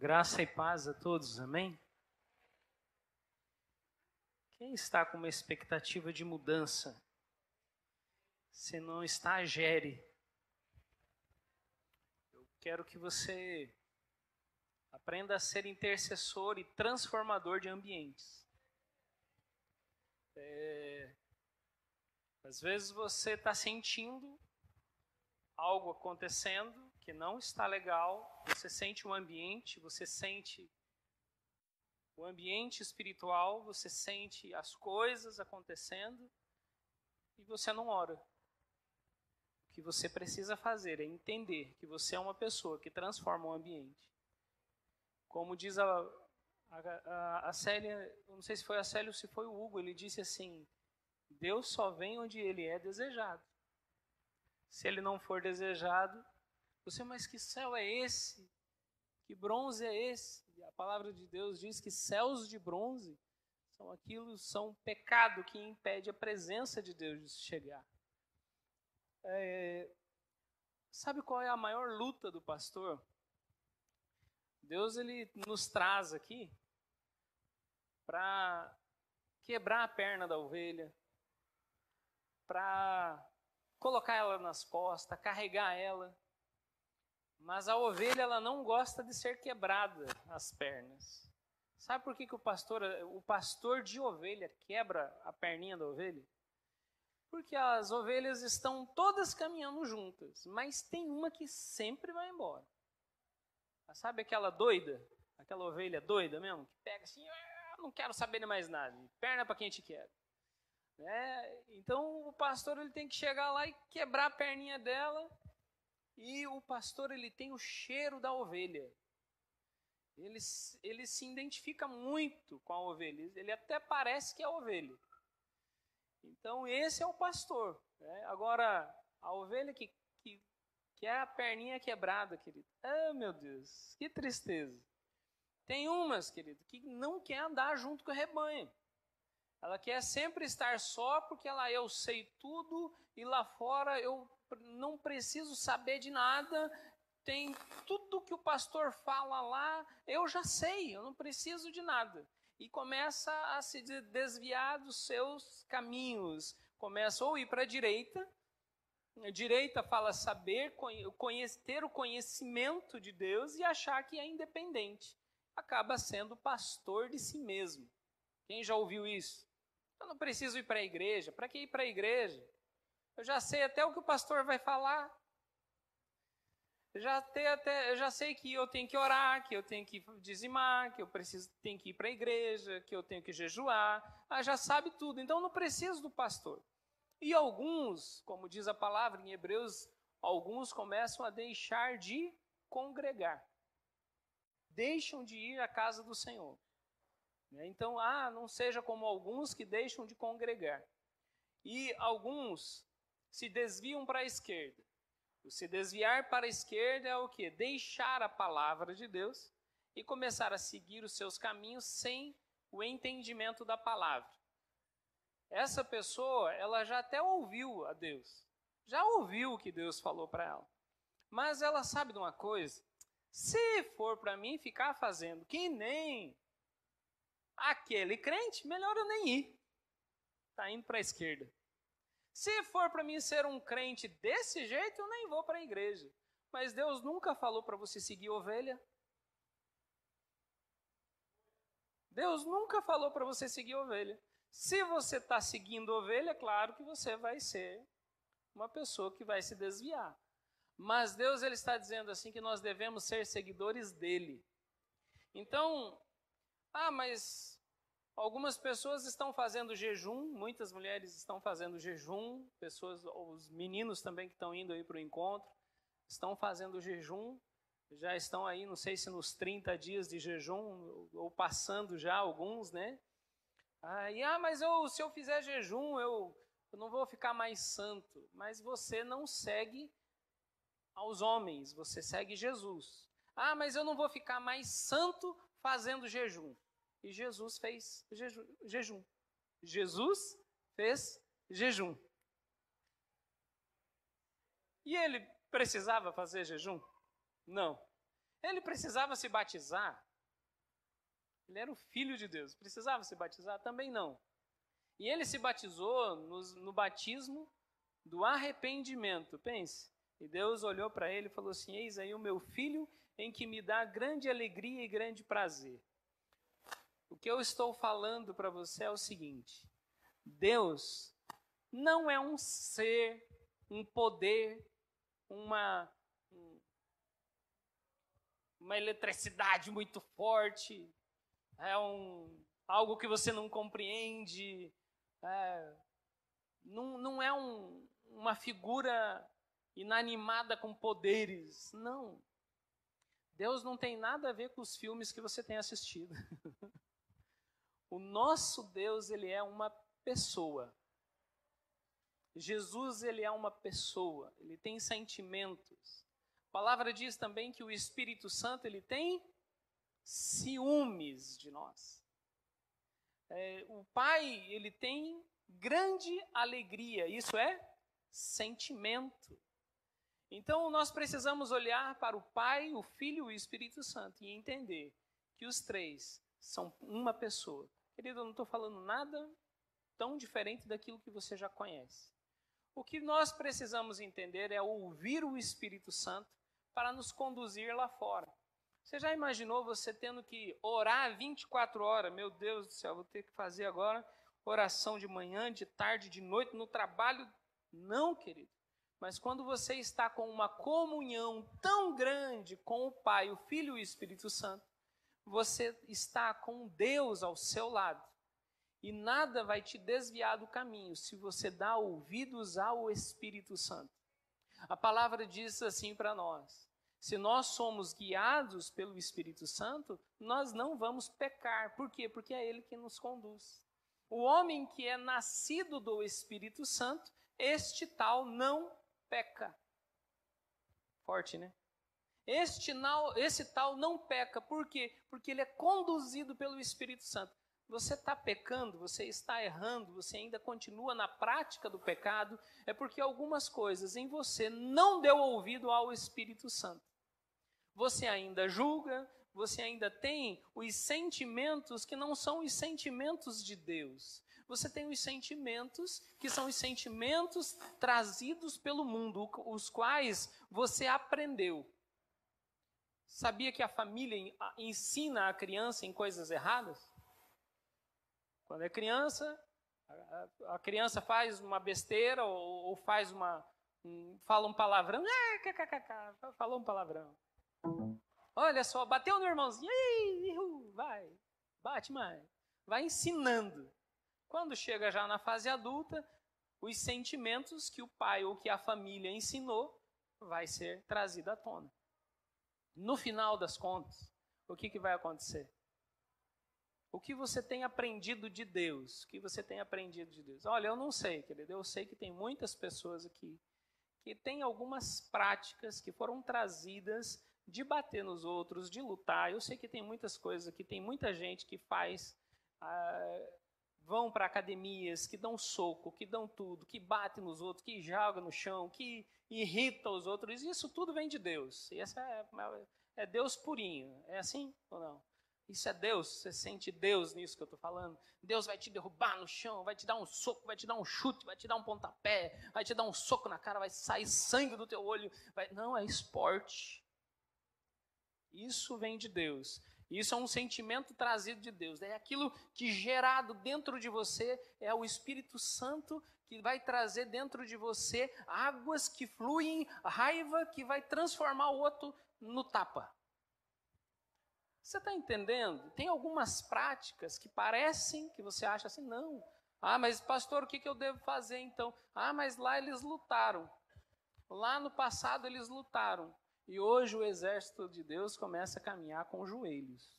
Graça e paz a todos, amém? Quem está com uma expectativa de mudança? Se não está, gere. Eu quero que você aprenda a ser intercessor e transformador de ambientes. Às vezes você está sentindo algo acontecendo que não está legal, você sente o ambiente, você sente o ambiente espiritual, você sente as coisas acontecendo e você não ora. O que você precisa fazer é entender que você é uma pessoa que transforma o ambiente. Como diz a Célia, eu não sei se foi a Célia ou se foi o Hugo, ele disse assim: Deus só vem onde ele é desejado. Se ele não for desejado, mas que céu é esse? Que bronze é esse? A palavra de Deus diz que céus de bronze são pecado que impede a presença de Deus de chegar. Sabe qual é a maior luta do pastor? Deus ele nos traz aqui para quebrar a perna da ovelha, para colocar ela nas costas, carregar ela. Mas a ovelha ela não gosta de ser quebrada as pernas. Sabe por que o pastor de ovelha quebra a perninha da ovelha? Porque as ovelhas estão todas caminhando juntas, mas tem uma que sempre vai embora. Sabe aquela doida? Aquela ovelha doida mesmo? Que pega assim, não quero saber de mais nada. Perna para quem te quer. Então o pastor ele tem que chegar lá e quebrar a perninha dela. E o pastor ele tem o cheiro da ovelha. Ele se identifica muito com a ovelha. Ele até parece que é a ovelha. Então esse é o pastor. Agora, a ovelha que é a perninha quebrada, querido. Ah, meu Deus, que tristeza. Tem umas, querido, que não quer andar junto com o rebanho. Ela quer sempre estar só porque eu sei tudo e lá fora eu não preciso saber de nada. Tem tudo que o pastor fala lá, eu já sei, eu não preciso de nada. E começa a se desviar dos seus caminhos. Começa ou ir para a direita. A direita fala saber, ter o conhecimento de Deus e achar que é independente. Acaba sendo pastor de si mesmo. Quem já ouviu isso? Eu não preciso ir para a igreja. Para que ir para a igreja? Eu já sei até o que o pastor vai falar. Eu já sei que eu tenho que orar, que eu tenho que dizimar, que tenho que ir para a igreja, que eu tenho que jejuar. Já sabe tudo. Então eu não preciso do pastor. E alguns, como diz a palavra em Hebreus, alguns começam a deixar de congregar. Deixam de ir à casa do Senhor. Então, não seja como alguns que deixam de congregar. E alguns se desviam para a esquerda. O se desviar para a esquerda é o quê? Deixar a palavra de Deus e começar a seguir os seus caminhos sem o entendimento da palavra. Essa pessoa, ela já até ouviu a Deus. Já ouviu o que Deus falou para ela. Mas ela sabe de uma coisa? Se for para mim ficar fazendo que nem aquele crente, melhor eu nem ir. Está indo para a esquerda. Se for para mim ser um crente desse jeito, eu nem vou para a igreja. Mas Deus nunca falou para você seguir ovelha. Deus nunca falou para você seguir ovelha. Se você está seguindo ovelha, é claro que você vai ser uma pessoa que vai se desviar. Mas Deus ele está dizendo assim que nós devemos ser seguidores dele. Então, mas algumas pessoas estão fazendo jejum, muitas mulheres estão fazendo jejum, os meninos também que estão indo aí para o encontro, estão fazendo jejum, já estão aí, não sei se nos 30 dias de jejum, ou passando já alguns, né? Mas se eu fizer jejum, eu não vou ficar mais santo. Mas você não segue aos homens, você segue Jesus. Mas eu não vou ficar mais santo fazendo jejum. E Jesus fez jejum. Jesus fez jejum. E ele precisava fazer jejum? Não. Ele precisava se batizar? Ele era o Filho de Deus. Precisava se batizar? Também não. E ele se batizou no batismo do arrependimento. Pense. E Deus olhou para ele e falou assim: eis aí o meu filho, em que me dá grande alegria e grande prazer. O que eu estou falando para você é o seguinte: Deus não é um ser, um poder, uma eletricidade muito forte, algo que você não compreende, não é uma figura inanimada com poderes, não. Deus não tem nada a ver com os filmes que você tem assistido. O nosso Deus, ele é uma pessoa. Jesus, ele é uma pessoa, ele tem sentimentos. A palavra diz também que o Espírito Santo, ele tem ciúmes de nós. O Pai, ele tem grande alegria, isso é sentimento. Então, nós precisamos olhar para o Pai, o Filho e o Espírito Santo e entender que os três são uma pessoa. Querido, eu não estou falando nada tão diferente daquilo que você já conhece. O que nós precisamos entender é ouvir o Espírito Santo para nos conduzir lá fora. Você já imaginou você tendo que orar 24 horas? Meu Deus do céu, vou ter que fazer agora oração de manhã, de tarde, de noite, no trabalho? Não, querido. Mas quando você está com uma comunhão tão grande com o Pai, o Filho e o Espírito Santo, você está com Deus ao seu lado. E nada vai te desviar do caminho se você dá ouvidos ao Espírito Santo. A palavra diz assim para nós: se nós somos guiados pelo Espírito Santo, nós não vamos pecar. Por quê? Porque é Ele que nos conduz. O homem que é nascido do Espírito Santo, este tal não peca. Forte, né? Esse tal não peca. Por quê? Porque ele é conduzido pelo Espírito Santo. Você está pecando, você está errando, você ainda continua na prática do pecado, é porque algumas coisas em você não deu ouvido ao Espírito Santo. Você ainda julga, você ainda tem os sentimentos que não são os sentimentos de Deus. Você tem os sentimentos que são os sentimentos trazidos pelo mundo, os quais você aprendeu. Sabia que a família ensina a criança em coisas erradas? Quando é criança, a criança faz uma besteira ou faz fala um palavrão. Falou um palavrão. Olha só, bateu no irmãozinho. Vai, bate mais. Vai ensinando. Quando chega já na fase adulta, os sentimentos que o pai ou que a família ensinou vai ser trazido à tona. No final das contas, o que vai acontecer? O que você tem aprendido de Deus? O que você tem aprendido de Deus? Olha, eu não sei, querido. Eu sei que tem muitas pessoas aqui que têm algumas práticas que foram trazidas de bater nos outros, de lutar. Eu sei que tem muitas coisas aqui, tem muita gente que faz, vão para academias, que dão soco, que dão tudo, que bate nos outros, que joga no chão, que irrita os outros. Isso tudo vem de Deus. E essa é Deus purinho. É assim ou não? Isso é Deus, você sente Deus nisso que eu estou falando? Deus vai te derrubar no chão, vai te dar um soco, vai te dar um chute, vai te dar um pontapé, vai te dar um soco na cara, vai sair sangue do teu olho. Não, é esporte. Isso vem de Deus. Isso é um sentimento trazido de Deus. É aquilo que gerado dentro de você é o Espírito Santo que vai trazer dentro de você águas que fluem, raiva que vai transformar o outro no tapa. Você está entendendo? Tem algumas práticas que parecem que você acha assim, não. Mas pastor, o que eu devo fazer então? Mas lá eles lutaram. Lá no passado eles lutaram. E hoje o exército de Deus começa a caminhar com os joelhos.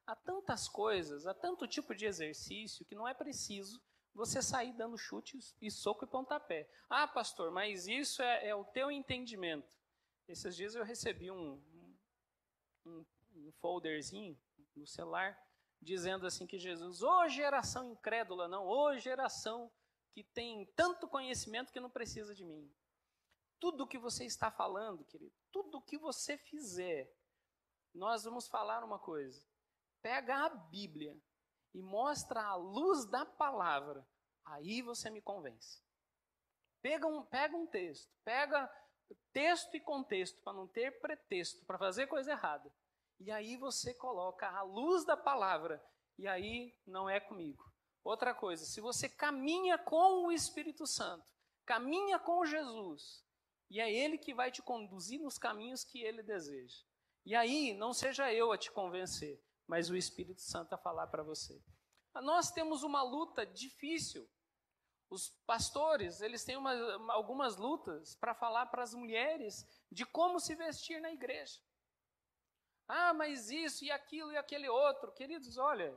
Há tantas coisas, há tanto tipo de exercício que não é preciso você sair dando chutes e soco e pontapé. Pastor, mas isso é o teu entendimento. Esses dias eu recebi um folderzinho no celular, dizendo assim que Jesus, geração incrédula, não, geração que tem tanto conhecimento que não precisa de mim. Tudo que você está falando, querido, tudo que você fizer, nós vamos falar uma coisa. Pega a Bíblia e mostra a luz da palavra, aí você me convence. Pega um texto, pega texto e contexto, para não ter pretexto, para fazer coisa errada. E aí você coloca a luz da palavra, e aí não é comigo. Outra coisa, se você caminha com o Espírito Santo, caminha com Jesus, e é Ele que vai te conduzir nos caminhos que Ele deseja. E aí, não seja eu a te convencer, mas o Espírito Santo a falar para você. Nós temos uma luta difícil. Os pastores, eles têm algumas lutas para falar para as mulheres de como se vestir na igreja. Ah, mas isso e aquilo e aquele outro. Queridos, olha,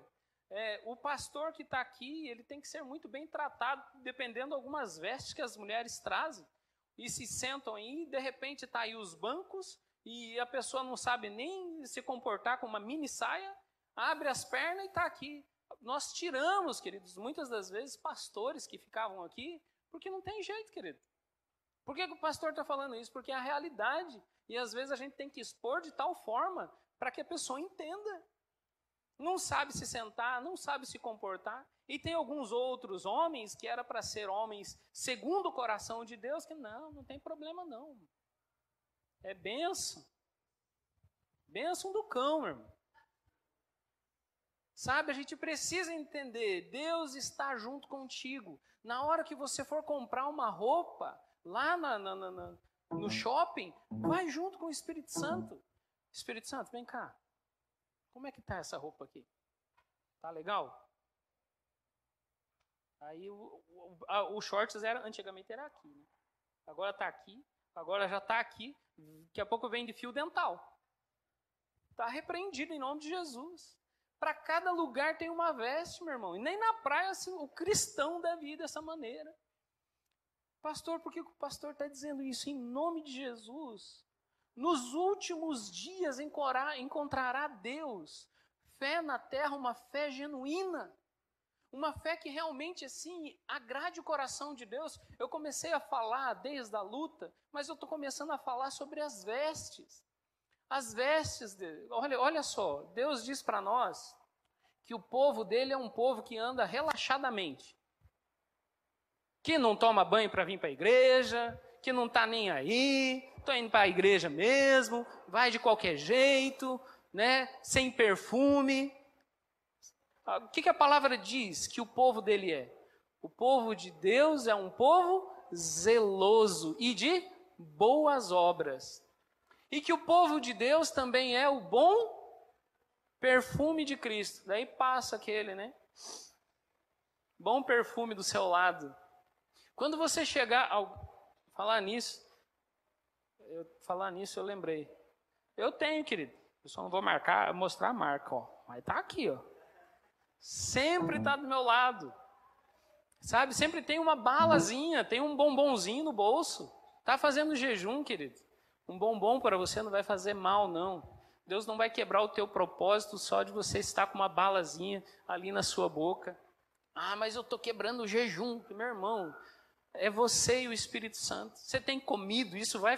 o pastor que está aqui, ele tem que ser muito bem tratado, dependendo de algumas vestes que as mulheres trazem. E se sentam aí, de repente está aí os bancos, e a pessoa não sabe nem se comportar com uma mini saia, abre as pernas e está aqui. Nós tiramos, queridos, muitas das vezes, pastores que ficavam aqui, porque não tem jeito, querido. Por que o pastor está falando isso? Porque é a realidade. E às vezes a gente tem que expor de tal forma para que a pessoa entenda. Não sabe se sentar, não sabe se comportar. E tem alguns outros homens que era para ser homens segundo o coração de Deus, que não tem problema não. É bênção. Bênção do cão, meu irmão. Sabe, a gente precisa entender, Deus está junto contigo. Na hora que você for comprar uma roupa, lá no shopping, vai junto com o Espírito Santo. Espírito Santo, vem cá. Como é que está essa roupa aqui? Tá legal? Aí o shorts antigamente era aqui, né? Agora está aqui, agora já está aqui. Daqui a pouco vem de fio dental. Está repreendido em nome de Jesus. Para cada lugar tem uma veste, meu irmão. E nem na praia assim, o cristão deve ir dessa maneira. Pastor, por que o pastor está dizendo isso? Em nome de Jesus. Nos últimos dias encontrará Deus. Fé na terra, uma fé genuína. Uma fé que realmente, assim, agrade o coração de Deus. Eu comecei a falar desde a luta, mas eu estou começando a falar sobre as vestes. As vestes dele. Olha só, Deus diz para nós que o povo dele é um povo que anda relaxadamente. Que não toma banho para vir para a igreja, que não está nem aí, estou indo para a igreja mesmo, vai de qualquer jeito, né, sem perfume. O que a palavra diz que o povo dele é? O povo de Deus é um povo zeloso e de boas obras. E que o povo de Deus também é o bom perfume de Cristo. Daí passa aquele, né? Bom perfume do seu lado. Quando você chegar falar nisso, eu lembrei. Eu tenho, querido. Eu só não vou mostrar a marca, ó. Mas tá aqui, ó. Sempre está do meu lado. Sabe? Sempre tem uma balazinha, tem um bombonzinho no bolso. Tá fazendo jejum, querido. Um bombom para você não vai fazer mal, não. Deus não vai quebrar o teu propósito só de você estar com uma balazinha ali na sua boca. Ah, mas eu estou quebrando o jejum, meu irmão. É você e o Espírito Santo. Você tem comido, isso vai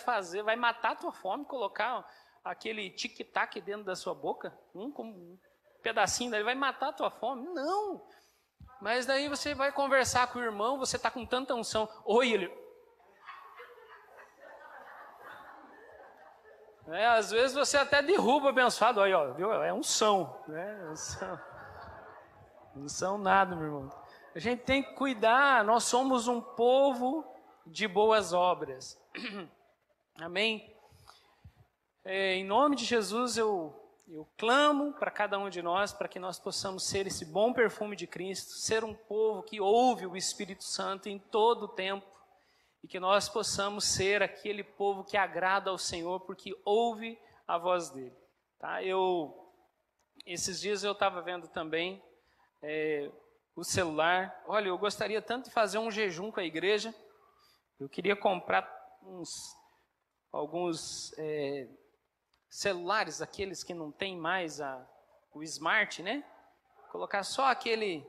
matar a tua fome, colocar aquele tic-tac dentro da sua boca, um pedacinho daí vai matar a tua fome. Não! Mas daí você vai conversar com o irmão, você está com tanta unção. Oi, ele... às vezes você até derruba o abençoado. Olha, ó, viu? É unção, né? Unção nada, meu irmão. A gente tem que cuidar. Nós somos um povo de boas obras. Amém? Em nome de Jesus, eu clamo para cada um de nós, para que nós possamos ser esse bom perfume de Cristo, ser um povo que ouve o Espírito Santo em todo o tempo, e que nós possamos ser aquele povo que agrada ao Senhor, porque ouve a voz dele. Tá? Esses dias eu estava vendo também o celular. Olha, eu gostaria tanto de fazer um jejum com a igreja. Eu queria comprar alguns celulares, aqueles que não tem mais o smart, né? Colocar só aquele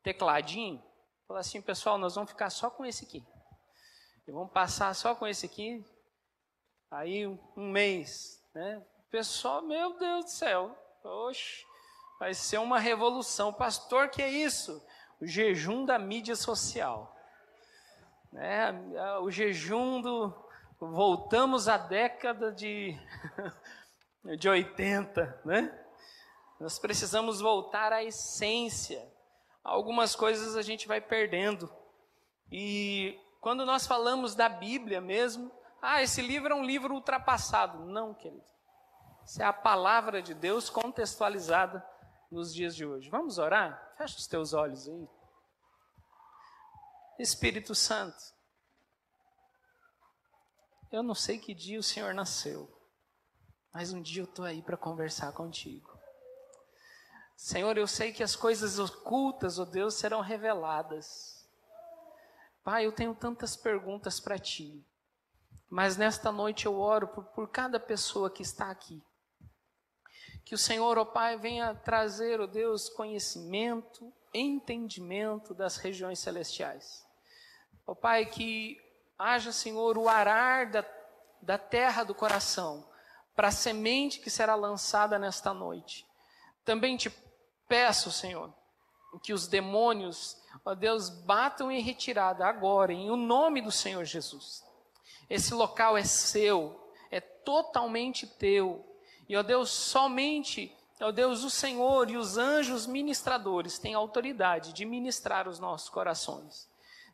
tecladinho. Falar assim, pessoal, nós vamos ficar só com esse aqui. E vamos passar só com esse aqui, aí um mês, né? Pessoal, meu Deus do céu, oxe, vai ser uma revolução. Pastor, que é isso? O jejum da mídia social. O jejum do... Voltamos à década de 80, né? Nós precisamos voltar à essência. Algumas coisas a gente vai perdendo. E quando nós falamos da Bíblia mesmo, esse livro é um livro ultrapassado. Não, querido. Isso é a palavra de Deus contextualizada nos dias de hoje. Vamos orar? Fecha os teus olhos aí. Espírito Santo, eu não sei que dia o Senhor nasceu, mas um dia eu estou aí para conversar contigo. Senhor, eu sei que as coisas ocultas, ó Deus, serão reveladas. Pai, eu tenho tantas perguntas para Ti, mas nesta noite eu oro por cada pessoa que está aqui. Que o Senhor, ó Pai, venha trazer, ó Deus, conhecimento, entendimento das regiões celestiais. Ó Pai, que haja, Senhor, o arar da terra do coração para a semente que será lançada nesta noite. Também te peço, Senhor, que os demônios, ó Deus, batam em retirada agora, em o nome do Senhor Jesus. Esse local é seu, é totalmente teu. E, ó Deus, somente, ó Deus, o Senhor e os anjos ministradores têm autoridade de ministrar os nossos corações.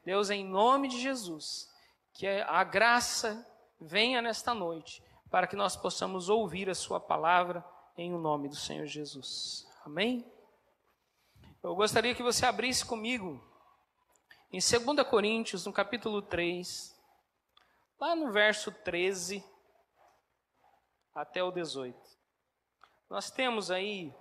Deus, em nome de Jesus, que a graça venha nesta noite, para que nós possamos ouvir a sua palavra em o nome do Senhor Jesus. Amém? Eu gostaria que você abrisse comigo em 2 Coríntios, no capítulo 3, lá no verso 13 até o 18. Nós temos aí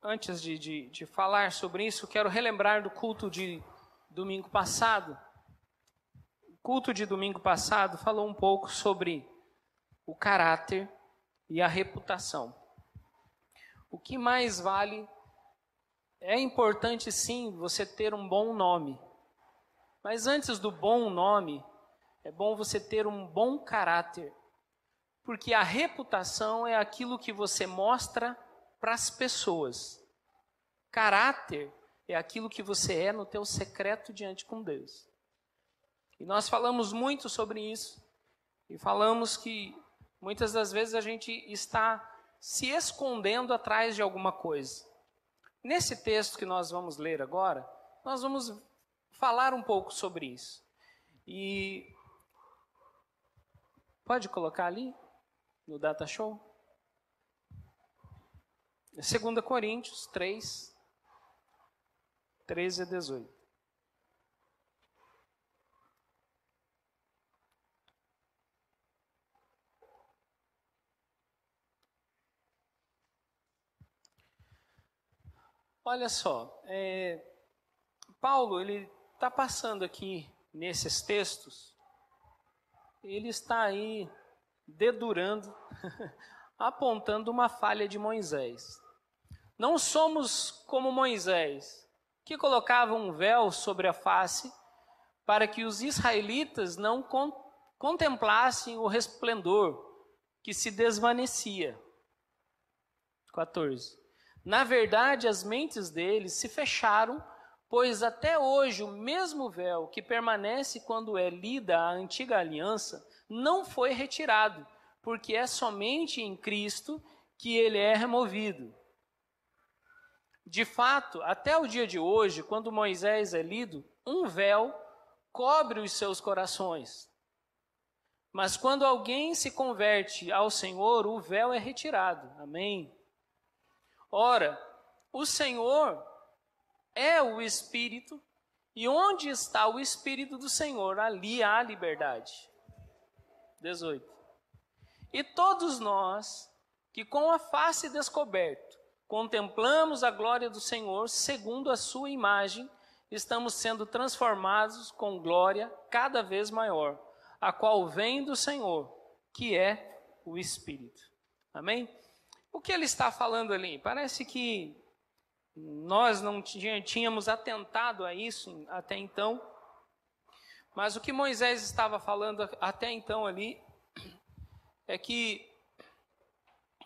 antes de falar sobre isso, quero relembrar do culto de domingo passado. O culto de domingo passado falou um pouco sobre o caráter e a reputação. O que mais vale, é importante sim você ter um bom nome. Mas antes do bom nome, é bom você ter um bom caráter. Porque a reputação é aquilo que você mostra para as pessoas. Caráter é aquilo que você é no teu secreto diante com Deus. E nós falamos muito sobre isso. E falamos que muitas das vezes a gente está se escondendo atrás de alguma coisa. Nesse texto que nós vamos ler agora, nós vamos falar um pouco sobre isso. E pode colocar ali no Data Show? 2 Coríntios 3, 13 a 18. Olha só, Paulo, ele está passando aqui nesses textos, ele está aí dedurando, apontando uma falha de Moisés. Não somos como Moisés, que colocava um véu sobre a face para que os israelitas não contemplassem o resplendor que se desvanecia. 14. Na verdade, as mentes deles se fecharam, pois até hoje o mesmo véu que permanece quando é lida a antiga aliança não foi retirado, porque é somente em Cristo que ele é removido. De fato, até o dia de hoje, quando Moisés é lido, um véu cobre os seus corações. Mas quando alguém se converte ao Senhor, o véu é retirado. Amém? Ora, o Senhor é o Espírito, e onde está o Espírito do Senhor, ali há liberdade. 18. E todos nós, que com a face descoberta, contemplamos a glória do Senhor, segundo a sua imagem, estamos sendo transformados com glória cada vez maior, a qual vem do Senhor, que é o Espírito. Amém? O que ele está falando ali? Parece que nós não tínhamos atentado a isso até então, Mas o que Moisés estava falando até então ali é que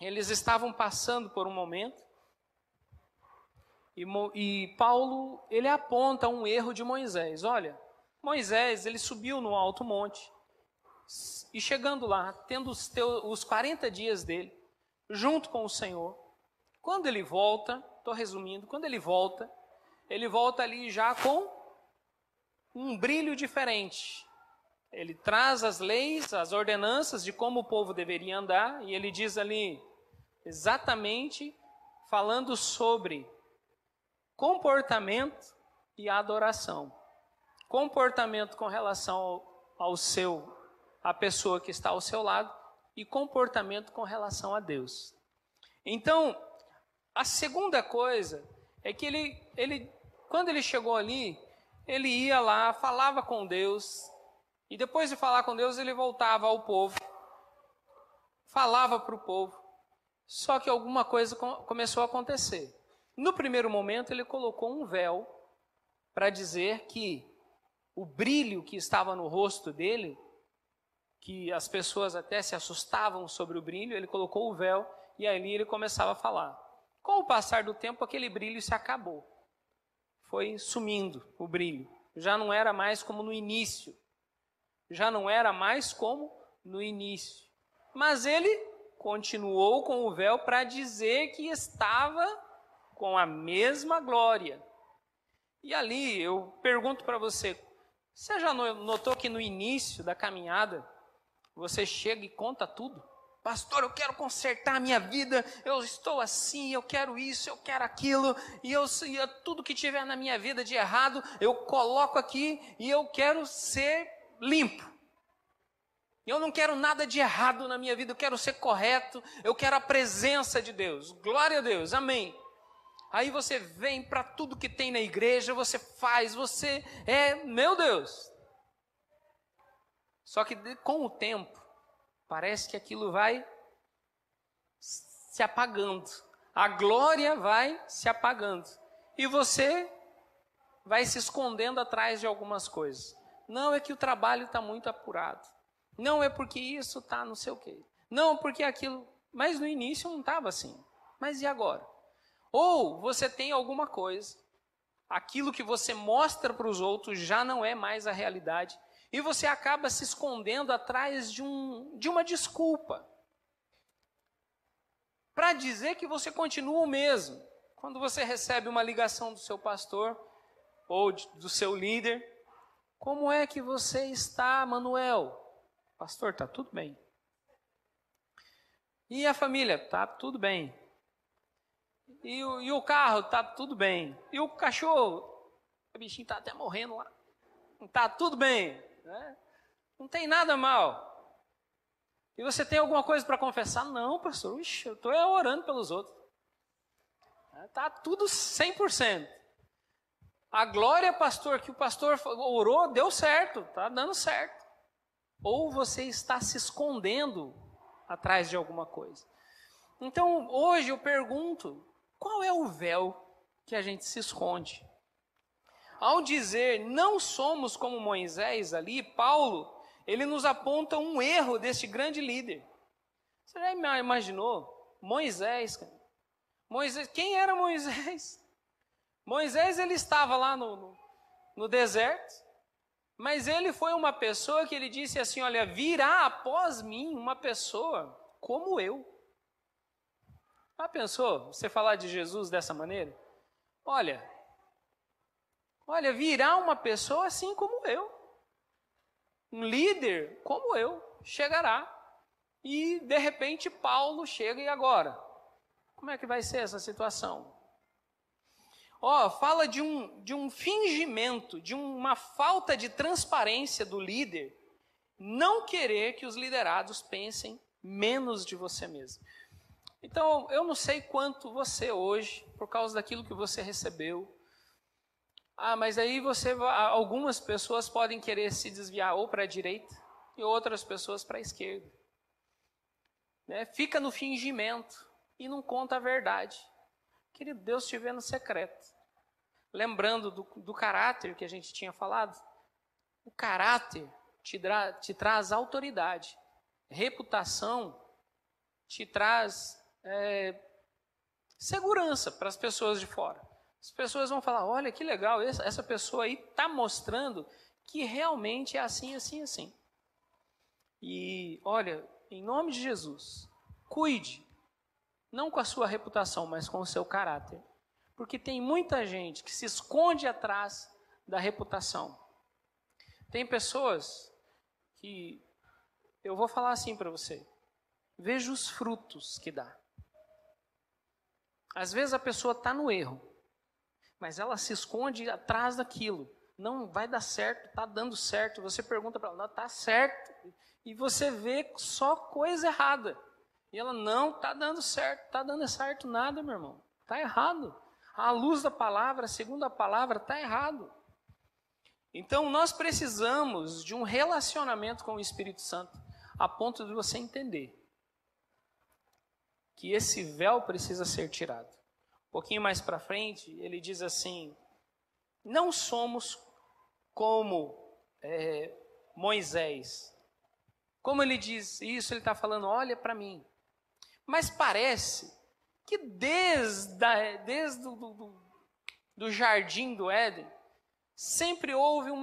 eles estavam passando por um momento e Paulo, ele aponta um erro de Moisés. Olha, Moisés, ele subiu no alto monte e chegando lá, tendo os 40 dias dele, junto com o Senhor, quando ele volta, estou resumindo, quando ele volta ali já com um brilho diferente. Ele traz as leis, as ordenanças de como o povo deveria andar, e ele diz ali, exatamente, falando sobre comportamento e adoração. Comportamento com relação à pessoa que está ao seu lado, e comportamento com relação a Deus. Então, a segunda coisa é que ele quando ele chegou ali, ele ia lá, falava com Deus, e depois de falar com Deus, ele voltava ao povo, falava para o povo, só que alguma coisa começou a acontecer. No primeiro momento, ele colocou um véu para dizer que o brilho que estava no rosto dele, que as pessoas até se assustavam sobre o brilho, ele colocou o véu e ali ele começava a falar. Com o passar do tempo, aquele brilho se acabou. Foi sumindo o brilho. Já não era mais como no início. Mas ele continuou com o véu para dizer que estava com a mesma glória. E ali eu pergunto para você, você já notou que no início da caminhada, você chega e conta tudo? Pastor, eu quero consertar a minha vida, eu estou assim, eu quero isso, eu quero aquilo, e tudo que tiver na minha vida de errado, eu coloco aqui e eu quero ser limpo. Eu não quero nada de errado na minha vida, eu quero ser correto, eu quero a presença de Deus. Glória a Deus, amém. Aí você vem para tudo que tem na igreja, você faz, você meu Deus. Só que com o tempo, parece que aquilo vai se apagando. A glória vai se apagando. E você vai se escondendo atrás de algumas coisas. Não é que o trabalho está muito apurado. Não é porque isso está não sei o quê. Não porque aquilo... Mas no início não estava assim. Mas e agora? Ou você tem alguma coisa, aquilo que você mostra para os outros já não é mais a realidade, e você acaba se escondendo atrás de uma desculpa, para dizer que você continua o mesmo. Quando você recebe uma ligação do seu pastor, ou do seu líder, como é que você está, Manuel? Pastor, está tudo bem. E a família? Está tudo bem. E o carro? Está tudo bem. E o cachorro? O bichinho está até morrendo lá. Está tudo bem. Né? Não tem nada mal. E você tem alguma coisa para confessar? Não, pastor. Ixi, eu estou orando pelos outros. Está tudo 100%. A glória, pastor, que o pastor orou, deu certo. Está dando certo. Ou você está se escondendo atrás de alguma coisa. Então, hoje eu pergunto, qual é o véu que a gente se esconde? Ao dizer, não somos como Moisés ali, Paulo, ele nos aponta um erro deste grande líder. Você já imaginou? Moisés, cara. Quem era Moisés? Moisés, ele estava lá no deserto, mas ele foi uma pessoa que ele disse assim, olha, virá após mim uma pessoa como eu. Já pensou você falar de Jesus dessa maneira? Olha, virá uma pessoa assim como eu. Um líder como eu chegará. E de repente Paulo chega e agora? Como é que vai ser essa situação? Fala de um fingimento, de uma falta de transparência do líder, não querer que os liderados pensem menos de você mesmo. Então, eu não sei quanto você hoje, por causa daquilo que você recebeu, mas aí algumas pessoas podem querer se desviar ou para a direita e outras pessoas para a esquerda. Né? Fica no fingimento e não conta a verdade. Querido, Deus te vê no secreto. Lembrando do caráter que a gente tinha falado, O caráter te traz autoridade. Reputação te traz segurança para as pessoas de fora. As pessoas vão falar, olha que legal, essa pessoa aí está mostrando que realmente é assim, assim, assim. E olha, em nome de Jesus, cuide, não com a sua reputação, mas com o seu caráter. Porque tem muita gente que se esconde atrás da reputação. Tem pessoas que, eu vou falar assim para você, veja os frutos que dá. Às vezes a pessoa está no erro, mas ela se esconde atrás daquilo. Não vai dar certo, está dando certo. Você pergunta para ela, está certo. E você vê só coisa errada. E ela, não, está dando certo. Está dando certo nada, meu irmão. Está errado. À luz da palavra, segundo a palavra, está errado. Então, nós precisamos de um relacionamento com o Espírito Santo, a ponto de você entender que esse véu precisa ser tirado. Um pouquinho mais para frente, ele diz assim, não somos como Moisés. Como ele diz isso, ele está falando, olha para mim. Mas parece que desde do jardim do Éden, sempre houve um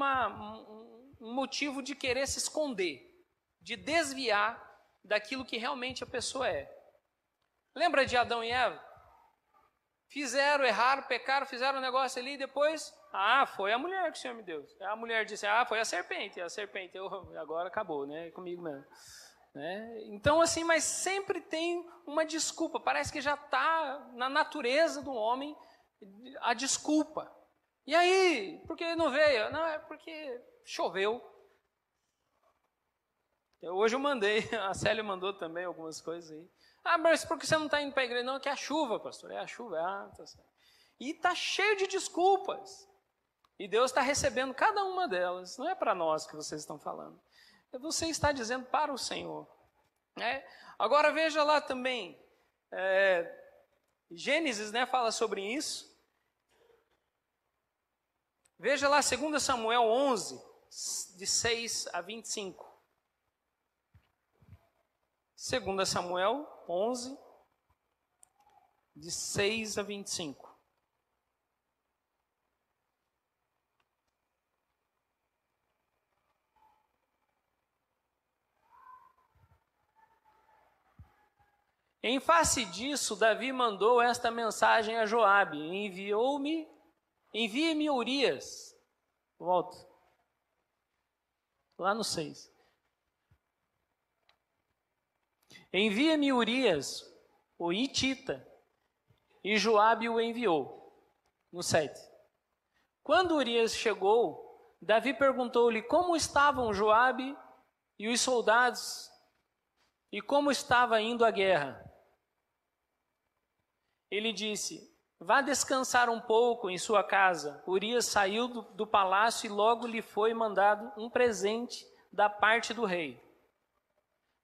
motivo de querer se esconder, de desviar daquilo que realmente a pessoa é. Lembra de Adão e Eva? Erraram, pecaram, fizeram um negócio ali e depois, foi a mulher que o Senhor me deu. A mulher disse, foi a serpente. A serpente, agora acabou, né? Comigo mesmo. Né? Então, assim, mas sempre tem uma desculpa. Parece que já está na natureza do homem a desculpa. E aí, por que não veio? Não, é porque choveu. Hoje eu mandei, a Célia mandou também algumas coisas aí. Mas por que você não está indo para a igreja? Não, que é a chuva, pastor. É a chuva. Tá certo. E está cheio de desculpas. E Deus está recebendo cada uma delas. Não é para nós que vocês estão falando. Você está dizendo para o Senhor. Né? Agora veja lá também. Gênesis, né, fala sobre isso. Veja lá 2 Samuel 11, de 6 a 25. 2 Samuel 11, de 6 a 25. Em face disso, Davi mandou esta mensagem a Joabe: envie-me Urias. Volto. Lá no 6. Envia-me Urias, o Hitita, e Joabe o enviou. No 7. Quando Urias chegou, Davi perguntou-lhe como estavam Joabe e os soldados e como estava indo a guerra. Ele disse, vá descansar um pouco em sua casa. Urias saiu do palácio e logo lhe foi mandado um presente da parte do rei.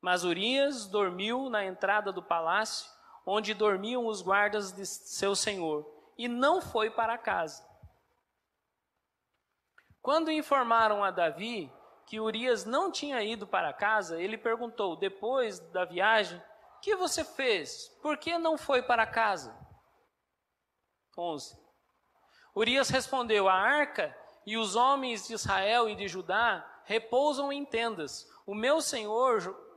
Mas Urias dormiu na entrada do palácio, onde dormiam os guardas de seu senhor, e não foi para casa. Quando informaram a Davi que Urias não tinha ido para casa, ele perguntou, depois da viagem, o que você fez? Por que não foi para casa? 11. Urias respondeu, a arca e os homens de Israel e de Judá repousam em tendas. Meu senhor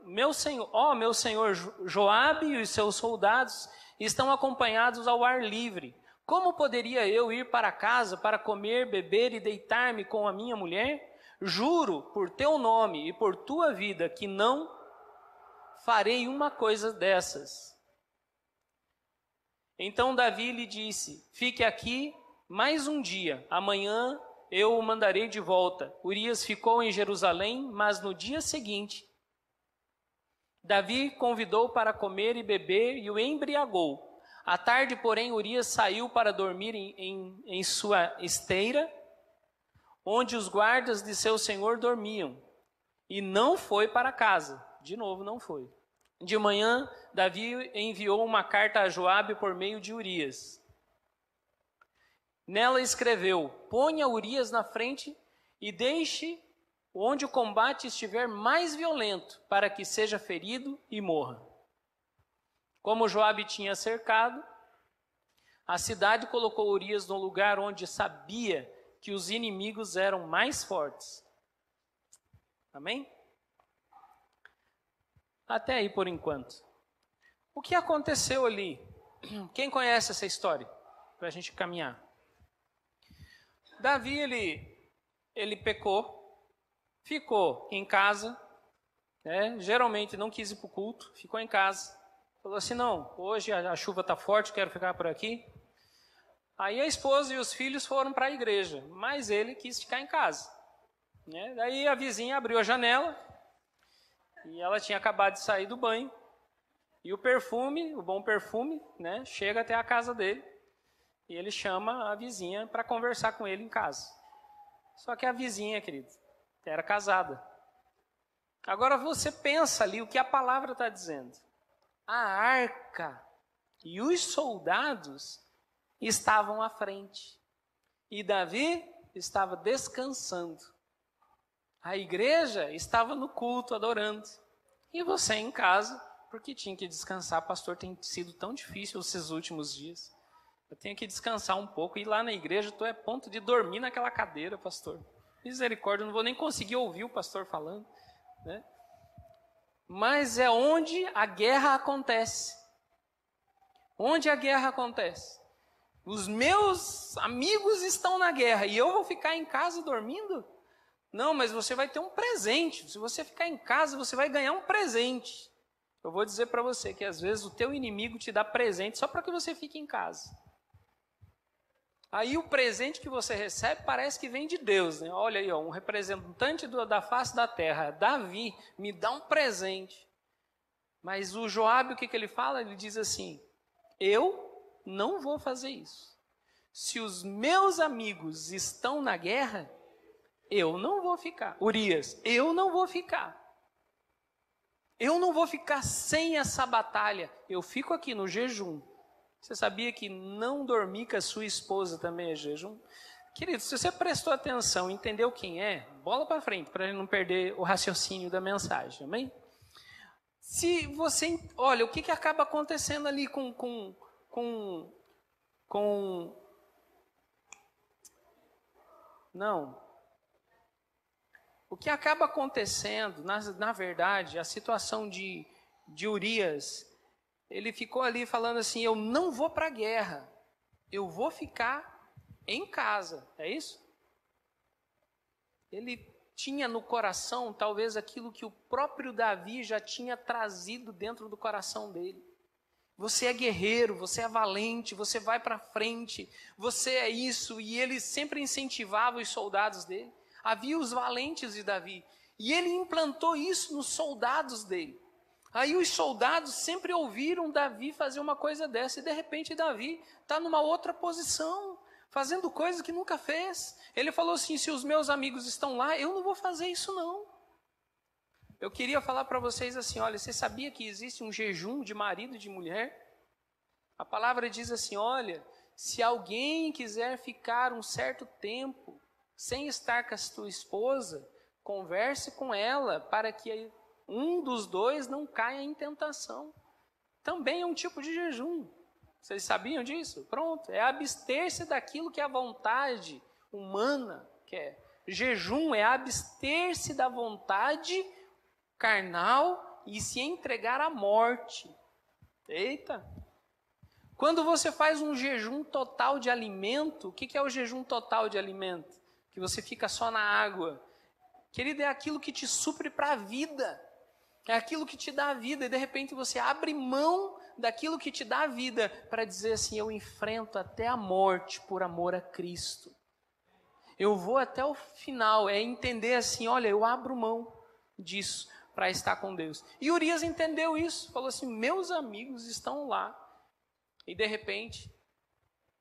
Joabe e os seus soldados estão acompanhados ao ar livre. Como poderia eu ir para casa para comer, beber e deitar-me com a minha mulher? Juro por teu nome e por tua vida que não farei uma coisa dessas. Então Davi lhe disse, fique aqui mais um dia, amanhã eu o mandarei de volta. Urias ficou em Jerusalém, mas no dia seguinte, Davi convidou para comer e beber e o embriagou. À tarde, porém, Urias saiu para dormir em sua esteira, onde os guardas de seu senhor dormiam, e não foi para casa. De novo, não foi. De manhã, Davi enviou uma carta a Joabe por meio de Urias. Nela escreveu, ponha Urias na frente e deixe onde o combate estiver mais violento, para que seja ferido e morra. Como Joabe tinha cercado, a cidade colocou Urias no lugar onde sabia que os inimigos eram mais fortes. Amém? Até aí por enquanto. O que aconteceu ali? Quem conhece essa história? Para a gente caminhar. Davi, ele pecou, ficou em casa, né? Geralmente não quis ir para o culto, ficou em casa. Falou assim, não, hoje a chuva está forte, quero ficar por aqui. Aí a esposa e os filhos foram para a igreja, mas ele quis ficar em casa. Né? Daí a vizinha abriu a janela, e ela tinha acabado de sair do banho, e o perfume, o bom perfume, né, chega até a casa dele, e ele chama a vizinha para conversar com ele em casa. Só que a vizinha, querido, era casada. Agora você pensa ali o que a palavra está dizendo. A arca e os soldados estavam à frente. E Davi estava descansando. A igreja estava no culto, adorando. E você em casa, porque tinha que descansar. Pastor, tem sido tão difícil esses últimos dias. Eu tenho que descansar um pouco. E lá na igreja, estou a ponto de dormir naquela cadeira, pastor. Misericórdia, eu não vou nem conseguir ouvir o pastor falando. Né? Mas é onde a guerra acontece. Onde a guerra acontece. Os meus amigos estão na guerra e eu vou ficar em casa dormindo? Não, mas você vai ter um presente. Se você ficar em casa, você vai ganhar um presente. Eu vou dizer para você que às vezes o teu inimigo te dá presente só para que você fique em casa. Aí o presente que você recebe parece que vem de Deus, né? Olha aí, ó, um representante da face da terra, Davi, me dá um presente. Mas o Joabe, o que ele fala? Ele diz assim, eu não vou fazer isso. Se os meus amigos estão na guerra, eu não vou ficar. Urias, eu não vou ficar. Eu não vou ficar sem essa batalha. Eu fico aqui no jejum. Você sabia que não dormir com a sua esposa também é jejum? Querido, se você prestou atenção, entendeu quem é, bola para frente, para não perder o raciocínio da mensagem, amém? Se você, olha, o que acaba acontecendo ali não. O que acaba acontecendo, na verdade, a situação de Urias, ele ficou ali falando assim, eu não vou para a guerra, eu vou ficar em casa, é isso? Ele tinha no coração, talvez, aquilo que o próprio Davi já tinha trazido dentro do coração dele. Você é guerreiro, você é valente, você vai para frente, você é isso. E ele sempre incentivava os soldados dele. Havia os valentes de Davi. E ele implantou isso nos soldados dele. Aí os soldados sempre ouviram Davi fazer uma coisa dessa. E de repente Davi está numa outra posição, fazendo coisas que nunca fez. Ele falou assim, se os meus amigos estão lá, eu não vou fazer isso não. Eu queria falar para vocês assim, olha, você sabia que existe um jejum de marido e de mulher? A palavra diz assim, olha, se alguém quiser ficar um certo tempo sem estar com a sua esposa, converse com ela para que um dos dois não caia em tentação. Também é um tipo de jejum. Vocês sabiam disso? Pronto, é abster-se daquilo que a vontade humana quer. Jejum é abster-se da vontade carnal e se entregar à morte. Eita! Quando você faz um jejum total de alimento, o que é o jejum total de alimento? Que você fica só na água. Querido, é aquilo que te supre para a vida. É aquilo que te dá a vida. E de repente você abre mão daquilo que te dá a vida para dizer assim, eu enfrento até a morte por amor a Cristo. Eu vou até o final. É entender assim, olha, eu abro mão disso para estar com Deus. E Urias entendeu isso. Falou assim, meus amigos estão lá. E de repente,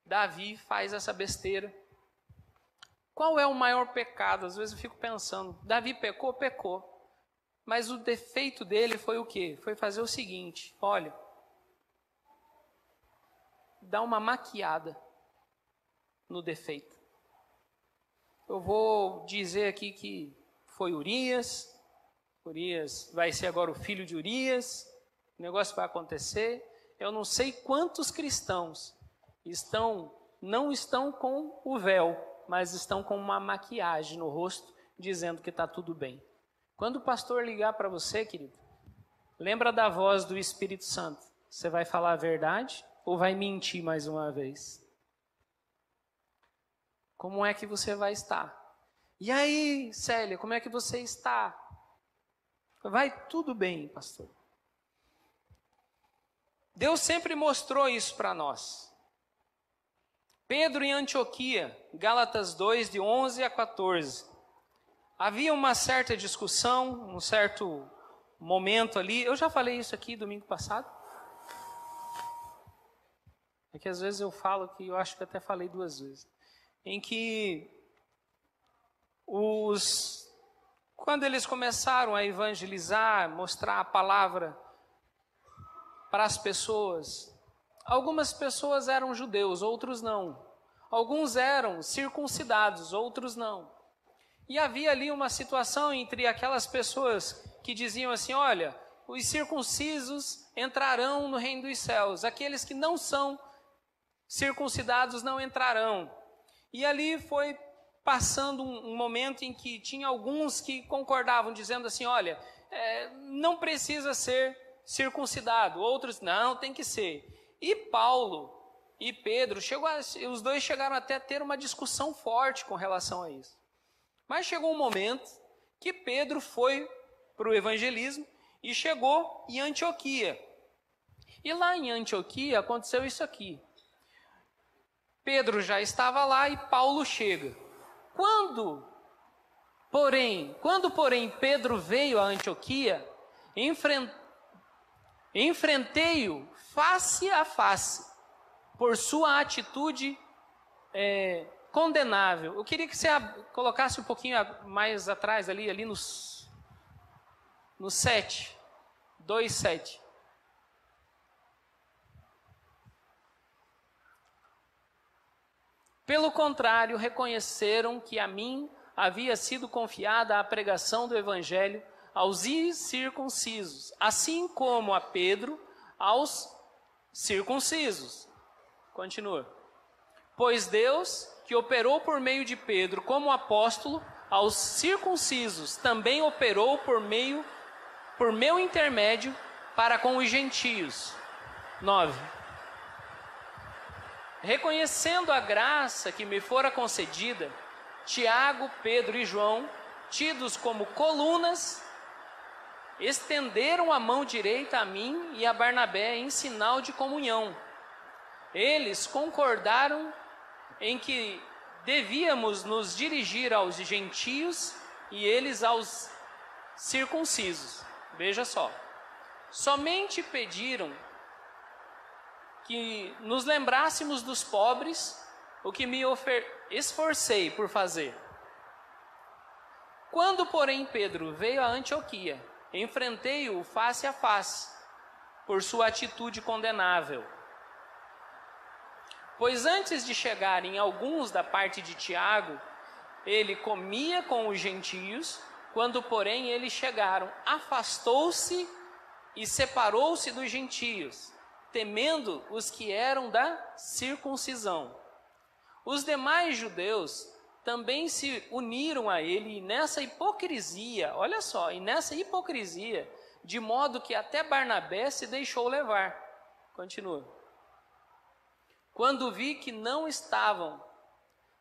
Davi faz essa besteira. Qual é o maior pecado? Às vezes eu fico pensando, Davi pecou? Pecou. Mas o defeito dele foi o quê? Foi fazer o seguinte, olha, dá uma maquiada no defeito. Eu vou dizer aqui que foi Urias. Urias vai ser agora o filho de Urias. O negócio vai acontecer. Eu não sei quantos cristãos não estão com o véu, mas estão com uma maquiagem no rosto, dizendo que está tudo bem. Quando o pastor ligar para você, querido, lembra da voz do Espírito Santo. Você vai falar a verdade ou vai mentir mais uma vez? Como é que você vai estar? E aí, Célia, como é que você está? Vai tudo bem, pastor. Deus sempre mostrou isso para nós. Pedro em Antioquia, Gálatas 2, de 11 a 14. Havia uma certa discussão, um certo momento ali. Eu já falei isso aqui domingo passado. É que às vezes eu falo que eu acho que até falei 2 vezes. Em que quando eles começaram a evangelizar, mostrar a palavra para as pessoas, algumas pessoas eram judeus, outros não. Alguns eram circuncidados, outros não. E havia ali uma situação entre aquelas pessoas que diziam assim, olha, os circuncisos entrarão no reino dos céus, aqueles que não são circuncidados não entrarão. E ali foi passando um momento em que tinha alguns que concordavam, dizendo assim, olha, não precisa ser circuncidado, outros não, tem que ser. E Paulo e Pedro, os dois chegaram até a ter uma discussão forte com relação a isso. Mas chegou um momento que Pedro foi para o evangelismo e chegou em Antioquia. E lá em Antioquia aconteceu isso aqui. Pedro já estava lá e Paulo chega. Quando, porém, Pedro veio a Antioquia, enfrentei-o face a face, por sua atitude condenável. Eu queria que você colocasse um pouquinho mais atrás, ali no 7, 2:7. Pelo contrário, reconheceram que a mim havia sido confiada a pregação do evangelho aos incircuncisos, assim como a Pedro aos circuncisos. Continua. Pois Deus, que operou por meio de Pedro como apóstolo, aos circuncisos também operou por meu intermédio para com os gentios. 9. Reconhecendo a graça que me fora concedida, Tiago, Pedro e João, tidos como colunas, estenderam a mão direita a mim e a Barnabé em sinal de comunhão. Eles concordaram em que devíamos nos dirigir aos gentios e eles aos circuncisos. Veja só. Somente pediram que nos lembrássemos dos pobres, o que me esforcei por fazer. Quando, porém, Pedro veio a Antioquia, enfrentei-o face a face, por sua atitude condenável. Pois antes de chegarem alguns da parte de Tiago, ele comia com os gentios. Quando, porém, eles chegaram, afastou-se e separou-se dos gentios, temendo os que eram da circuncisão. Os demais judeus também se uniram a ele, e nessa hipocrisia, olha só, de modo que até Barnabé se deixou levar. Continua. Quando vi que não estavam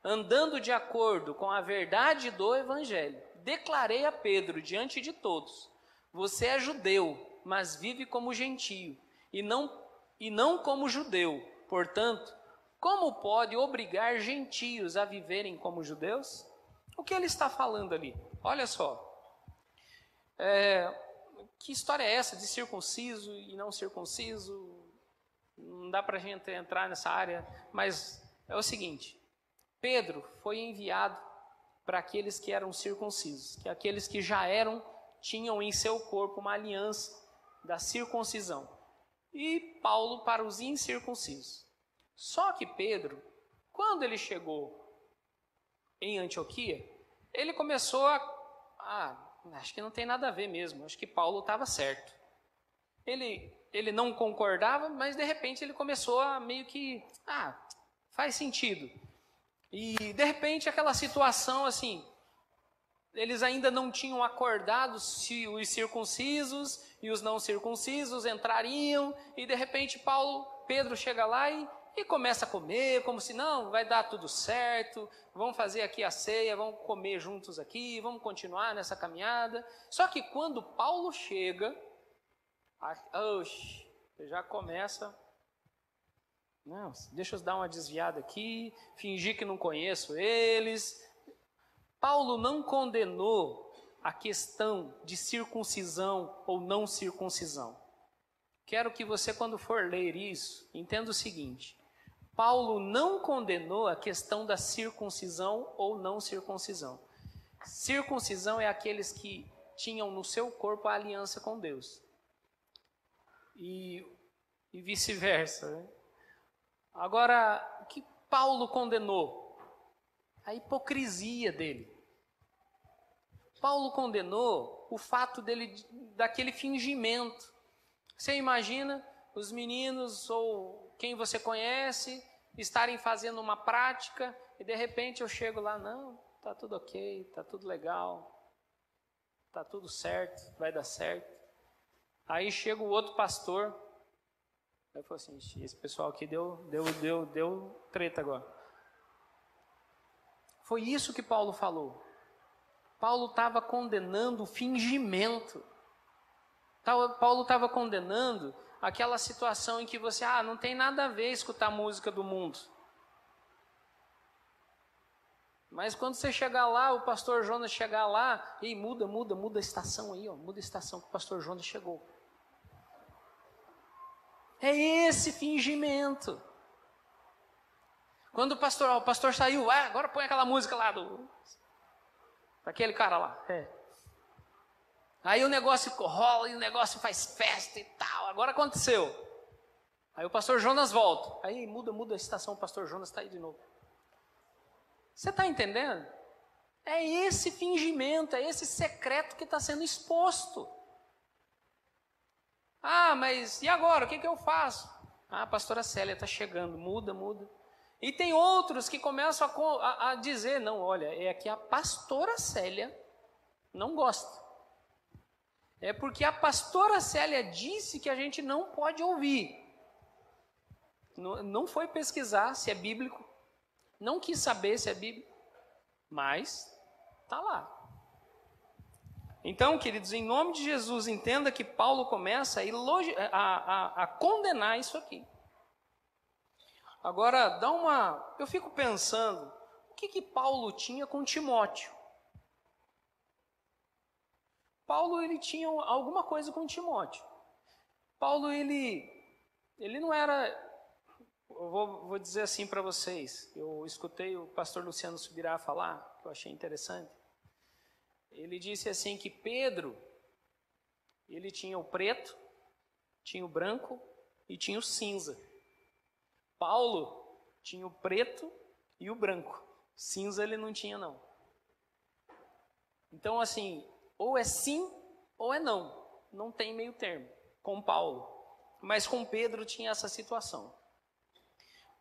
andando de acordo com a verdade do evangelho, declarei a Pedro diante de todos: você é judeu, mas vive como gentio, e não como judeu. Portanto, como pode obrigar gentios a viverem como judeus? O que ele está falando ali? Olha só. Que história é essa de circunciso e não circunciso? Não dá para a gente entrar nessa área, mas é o seguinte. Pedro foi enviado para aqueles que eram circuncisos, que aqueles que já tinham em seu corpo uma aliança da circuncisão. E Paulo para os incircuncisos. Só que Pedro, quando ele chegou em Antioquia, ele começou acho que não tem nada a ver mesmo, acho que Paulo estava certo. Ele não concordava, mas de repente ele começou a meio que, faz sentido. E de repente aquela situação assim, eles ainda não tinham acordado se os circuncisos e os não circuncisos entrariam, e de repente Pedro chega lá e começa a comer, como se não, vai dar tudo certo, vamos fazer aqui a ceia, vamos comer juntos aqui, vamos continuar nessa caminhada. Só que quando Paulo chega, já começa, não, deixa eu dar uma desviada aqui, fingir que não conheço eles. Paulo não condenou a questão de circuncisão ou não circuncisão. Quero que você, quando for ler isso, entenda o seguinte: Paulo não condenou a questão da circuncisão ou não circuncisão. Circuncisão é aqueles que tinham no seu corpo a aliança com Deus. E vice-versa, né? Agora, o que Paulo condenou? A hipocrisia dele. Paulo condenou o fato daquele fingimento. Você imagina os meninos ou quem você conhece estarem fazendo uma prática e de repente eu chego lá, não, tá tudo ok, tá tudo legal, tá tudo certo, vai dar certo. Aí chega o outro pastor, aí falou assim, esse pessoal aqui deu treta agora. Foi isso que Paulo falou. Paulo estava condenando o fingimento. Paulo estava condenando aquela situação em que você, não tem nada a ver escutar música do mundo. Mas quando você chegar lá, o pastor Jonas chegar lá, muda a estação aí, muda a estação que o pastor Jonas chegou. É esse fingimento. Quando o pastor saiu, agora põe aquela música lá daquele cara lá. Aí o negócio rola e o negócio faz festa e tal. Agora aconteceu. Aí o pastor Jonas volta. Aí muda a estação, o pastor Jonas está aí de novo. Você está entendendo? É esse fingimento, é esse secreto que está sendo exposto. Mas e agora? O que eu faço? A pastora Célia está chegando, muda. E tem outros que começam a dizer, não, olha, é que a pastora Célia não gosta. É porque a pastora Célia disse que a gente não pode ouvir. Não foi pesquisar se é bíblico, não quis saber se é bíblico, mas está lá. Então, queridos, em nome de Jesus, entenda que Paulo começa a condenar isso aqui. Agora, eu fico pensando, o que Paulo tinha com Timóteo? Paulo, ele tinha alguma coisa com Timóteo. Paulo, ele não era, eu vou dizer assim para vocês, eu escutei o pastor Luciano Subirá falar, que eu achei interessante. Ele disse assim que Pedro, ele tinha o preto, tinha o branco e tinha o cinza. Paulo tinha o preto e o branco. Cinza ele não tinha, não. Então, assim, ou é sim ou é não. Não tem meio termo com Paulo. Mas com Pedro tinha essa situação.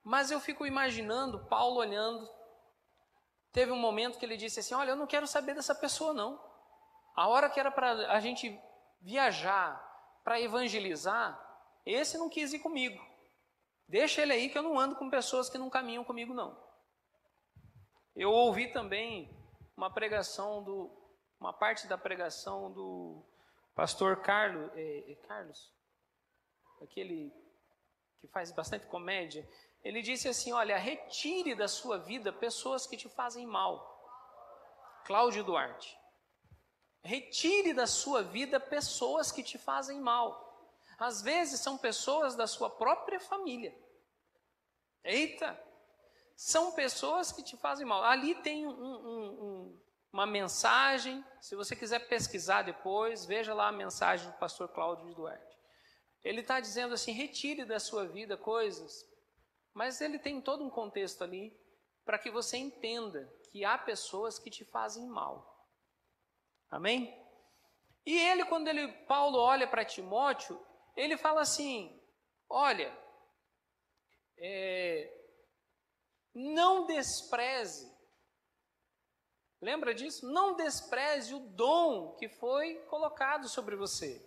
Mas eu fico imaginando Paulo olhando. Teve um momento que ele disse assim, olha, eu não quero saber dessa pessoa, não. A hora que era para a gente viajar, para evangelizar, esse não quis ir comigo. Deixa ele aí que eu não ando com pessoas que não caminham comigo, não. Eu ouvi também uma parte da pregação do pastor Carlos, aquele que faz bastante comédia. Ele disse assim, olha, retire da sua vida pessoas que te fazem mal. Cláudio Duarte. Retire da sua vida pessoas que te fazem mal. Às vezes são pessoas da sua própria família. Eita! São pessoas que te fazem mal. Ali tem uma mensagem, se você quiser pesquisar depois, veja lá a mensagem do pastor Cláudio Duarte. Ele está dizendo assim, retire da sua vida coisas, mas ele tem todo um contexto ali para que você entenda que há pessoas que te fazem mal. Amém? E ele, quando Paulo olha para Timóteo, ele fala assim, olha, não despreze, lembra disso? Não despreze o dom que foi colocado sobre você.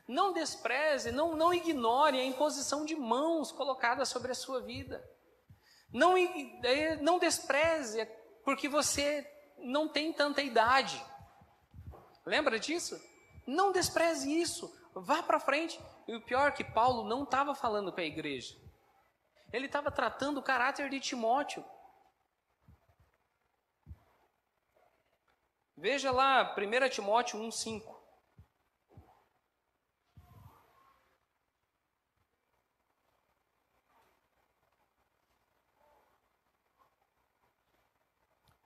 Não despreze, não ignore a imposição de mãos colocada sobre a sua vida. Não despreze, porque você não tem tanta idade. Lembra disso? Não despreze isso. Vá para frente. E o pior é que Paulo não estava falando com a igreja. Ele estava tratando o caráter de Timóteo. Veja lá, 1 Timóteo 1,5.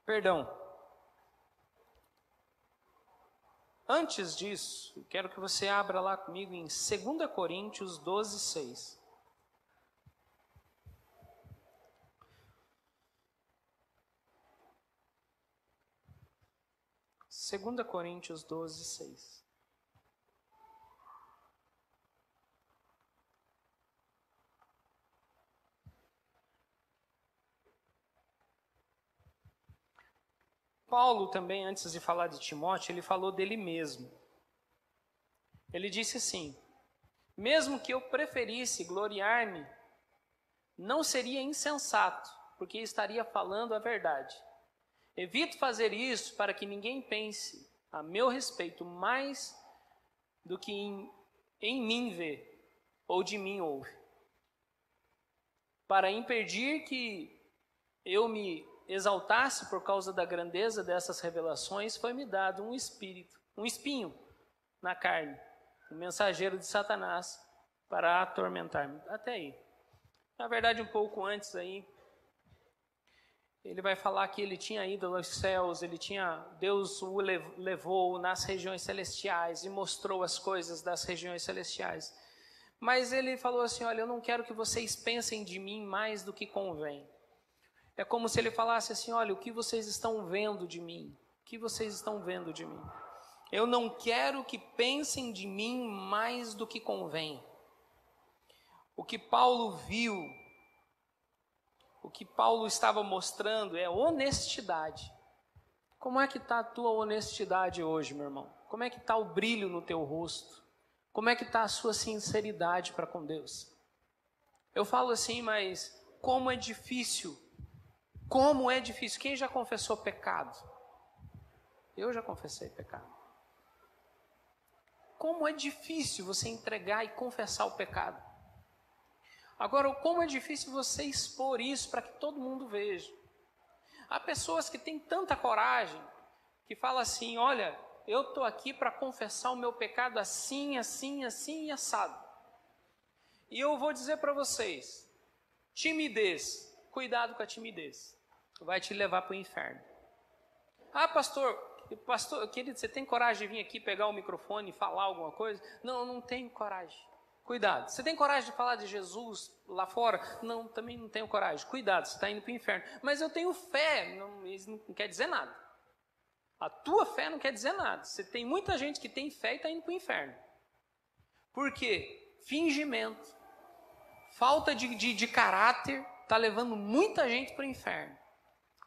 Perdão. Antes disso, quero que você abra lá comigo em 2 Coríntios 12:6. 2 Coríntios 12:6. Paulo também, antes de falar de Timóteo, ele falou dele mesmo. Ele disse assim, mesmo que eu preferisse gloriar-me, não seria insensato, porque estaria falando a verdade. Evito fazer isso para que ninguém pense a meu respeito mais do que em mim vê, ou de mim ouve. Para impedir que eu me exaltasse por causa da grandeza dessas revelações, foi-me dado um espinho na carne, um mensageiro de Satanás para atormentar-me. Até aí. Na verdade, um pouco antes aí, ele vai falar que ele tinha ido aos céus, Deus o levou nas regiões celestiais e mostrou as coisas das regiões celestiais. Mas ele falou assim, olha, eu não quero que vocês pensem de mim mais do que convém. É como se ele falasse assim, olha, o que vocês estão vendo de mim? O que vocês estão vendo de mim? Eu não quero que pensem de mim mais do que convém. O que Paulo viu, o que Paulo estava mostrando é honestidade. Como é que está a tua honestidade hoje, meu irmão? Como é que está o brilho no teu rosto? Como é que está a sua sinceridade para com Deus? Eu falo assim, mas como é difícil. Como é difícil. Quem já confessou pecado? Eu já confessei pecado. Como é difícil você entregar e confessar o pecado. Agora, como é difícil você expor isso para que todo mundo veja. Há pessoas que têm tanta coragem, que falam assim, olha, eu estou aqui para confessar o meu pecado assim, assim, assim e assado. E eu vou dizer para vocês, timidez, cuidado com a timidez. Vai te levar para o inferno. Ah, pastor, querido, você tem coragem de vir aqui pegar o microfone e falar alguma coisa? Não, eu não tenho coragem. Cuidado. Você tem coragem de falar de Jesus lá fora? Não, também não tenho coragem. Cuidado, você está indo para o inferno. Mas eu tenho fé. Não, isso não quer dizer nada. A tua fé não quer dizer nada. Você tem muita gente que tem fé e está indo para o inferno. Por quê? Fingimento. Falta de caráter está levando muita gente para o inferno.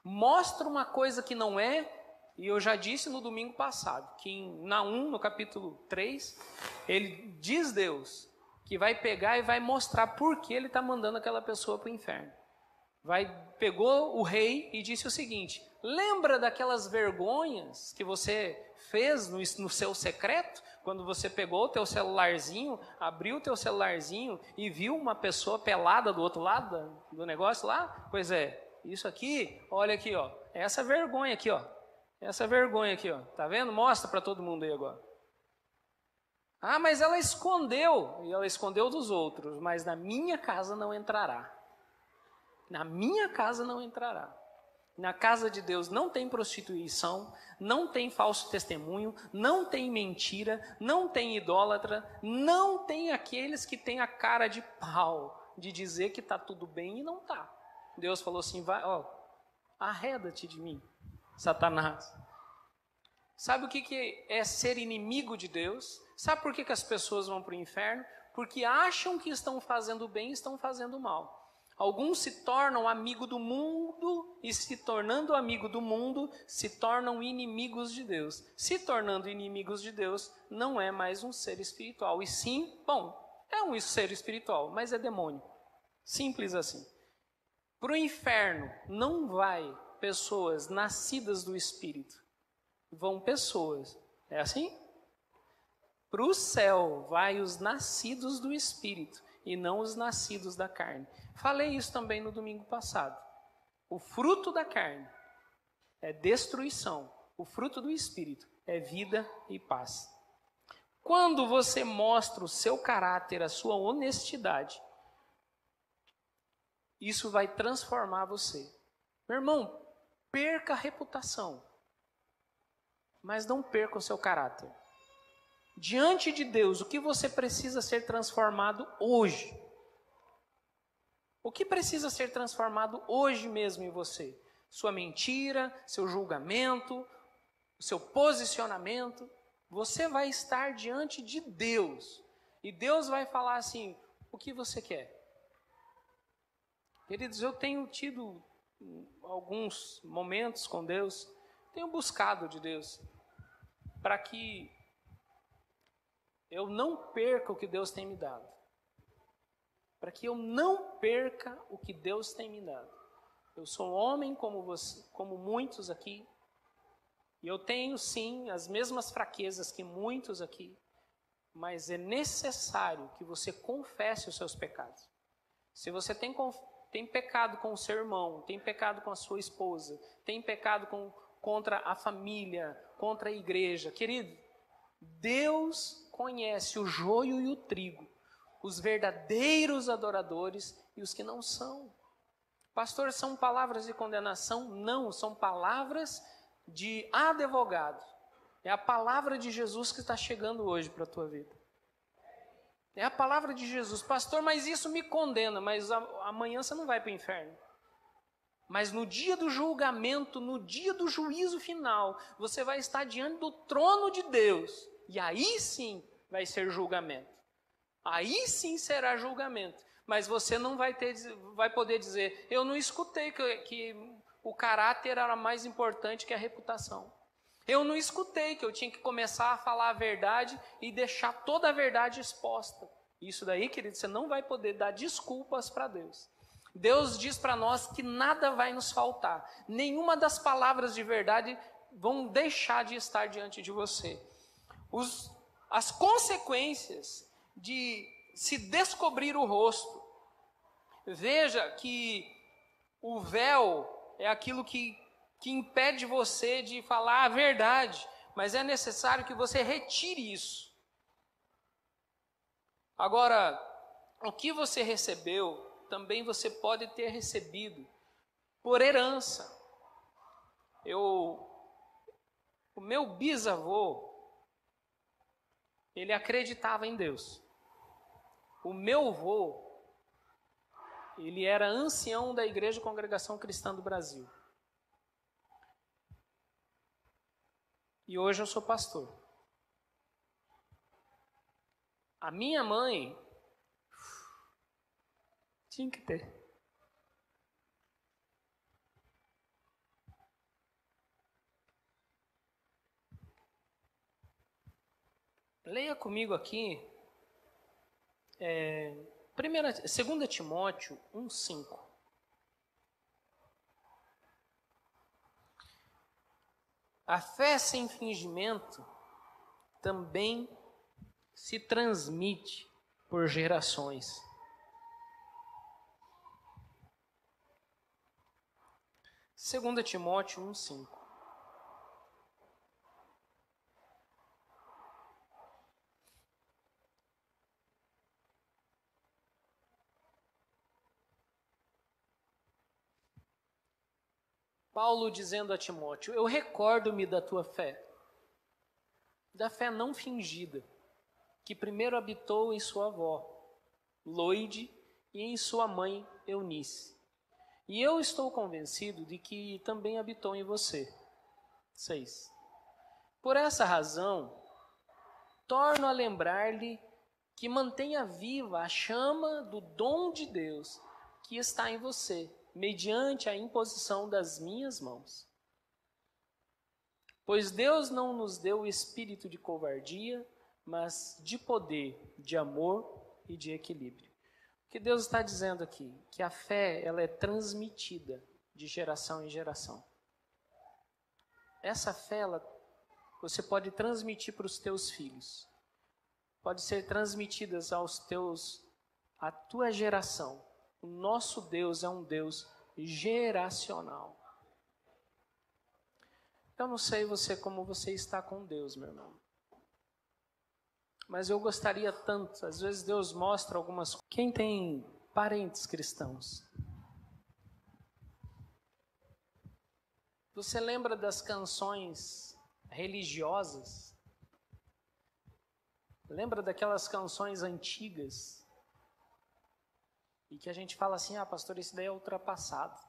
Mostra uma coisa que não é, e eu já disse no domingo passado, que em Naum, no capítulo 3, ele diz Deus que vai pegar e vai mostrar por que ele está mandando aquela pessoa para o inferno. Pegou o rei e disse o seguinte, lembra daquelas vergonhas que você fez no seu secreto? Quando você pegou o teu celularzinho, abriu o teu celularzinho e viu uma pessoa pelada do outro lado do negócio lá? Pois é. Isso aqui, olha aqui, ó. Essa vergonha aqui, ó. Essa vergonha aqui, ó. Tá vendo? Mostra para todo mundo aí agora. Ah, mas ela escondeu. E ela escondeu dos outros. Mas na minha casa não entrará. Na minha casa não entrará. Na casa de Deus não tem prostituição, não tem falso testemunho, não tem mentira, não tem idólatra, não tem aqueles que têm a cara de pau de dizer que está tudo bem e não está. Deus falou assim, vai, ó, arreda-te de mim, Satanás. Sabe o que é ser inimigo de Deus? Sabe por que as pessoas vão para o inferno? Porque acham que estão fazendo bem e estão fazendo mal. Alguns se tornam amigo do mundo e, se tornando amigo do mundo, se tornam inimigos de Deus. Se tornando inimigos de Deus, não é mais um ser espiritual. E sim, bom, é um ser espiritual, mas é demônio. Simples assim. Para o inferno não vai pessoas nascidas do Espírito. Vão pessoas. É assim? Para o céu vai os nascidos do Espírito e não os nascidos da carne. Falei isso também no domingo passado. O fruto da carne é destruição. O fruto do Espírito é vida e paz. Quando você mostra o seu caráter, a sua honestidade, isso vai transformar você. Meu irmão, perca a reputação, mas não perca o seu caráter. Diante de Deus, o que você precisa ser transformado hoje? O que precisa ser transformado hoje mesmo em você? Sua mentira, seu julgamento, o seu posicionamento. Você vai estar diante de Deus. E Deus vai falar assim, o que você quer? Queridos, eu tenho tido alguns momentos com Deus, tenho buscado de Deus, para que eu não perca o que Deus tem me dado. Para que eu não perca o que Deus tem me dado. Eu sou um homem como você, como muitos aqui, e eu tenho sim as mesmas fraquezas que muitos aqui, mas é necessário que você confesse os seus pecados. Se você tem pecado com o seu irmão, tem pecado com a sua esposa, tem pecado contra a família, contra a igreja, querido, Deus conhece o joio e o trigo, os verdadeiros adoradores e os que não são. Pastor, são palavras de condenação? Não, são palavras de advogado. É a palavra de Jesus que está chegando hoje para a tua vida. É a palavra de Jesus. Pastor, mas isso me condena, mas amanhã você não vai para o inferno. Mas no dia do julgamento, no dia do juízo final, você vai estar diante do trono de Deus. E aí sim vai ser julgamento. Aí sim será julgamento. Mas você não vai poder dizer, eu não escutei que o caráter era mais importante que a reputação. Eu não escutei que eu tinha que começar a falar a verdade e deixar toda a verdade exposta. Isso daí, querido, você não vai poder dar desculpas para Deus. Deus diz para nós que nada vai nos faltar. Nenhuma das palavras de verdade vão deixar de estar diante de você. As consequências de se descobrir o rosto. Veja que o véu é aquilo que impede você de falar a verdade, mas é necessário que você retire isso. Agora, o que você recebeu, também você pode ter recebido por herança. O meu bisavô, ele acreditava em Deus. O meu avô, ele era ancião da Igreja Congregação Cristã do Brasil. E hoje eu sou pastor. A minha mãe tinha que ter. Leia comigo aqui 2 Timóteo 1,5. A fé sem fingimento também se transmite por gerações. Segunda Timóteo 1,5. Paulo dizendo a Timóteo, eu recordo-me da tua fé, da fé não fingida, que primeiro habitou em sua avó, Loide, e em sua mãe, Eunice. E eu estou convencido de que também habitou em você. 6. Por essa razão, torno a lembrar-lhe que mantenha viva a chama do dom de Deus que está em você, mediante a imposição das minhas mãos. Pois Deus não nos deu o espírito de covardia, mas de poder, de amor e de equilíbrio. O que Deus está dizendo aqui? Que a fé, ela é transmitida de geração em geração. Essa fé, você pode transmitir para os teus filhos. Pode ser transmitidas à tua geração. O nosso Deus é um Deus geracional. Eu não sei como você está com Deus, meu irmão. Mas eu gostaria tanto, às vezes Deus mostra algumas coisas. Quem tem parentes cristãos? Você lembra das canções religiosas? Lembra daquelas canções antigas? E que a gente fala assim, pastor, isso daí é ultrapassado.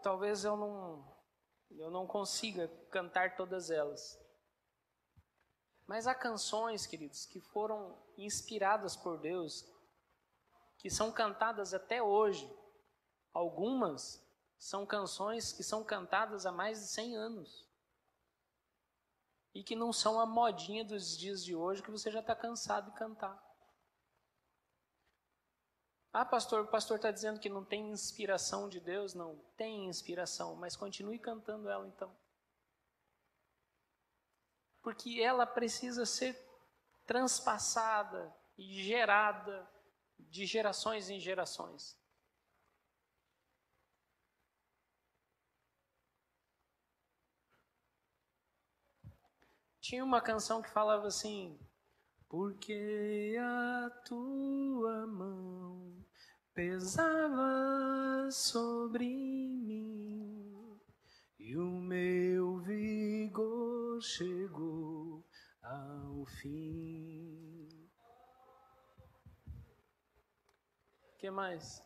Talvez eu não consiga cantar todas elas. Mas há canções, queridos, que foram inspiradas por Deus, que são cantadas até hoje. Algumas são canções que são cantadas há mais de 100 anos. E que não são a modinha dos dias de hoje que você já está cansado de cantar. Pastor, o pastor está dizendo que não tem inspiração de Deus. Não, tem inspiração, mas continue cantando ela então. Porque ela precisa ser transpassada e gerada de gerações em gerações. Tinha uma canção que falava assim: porque a tua mão pesava sobre mim e o meu vigor chegou ao fim. O que mais?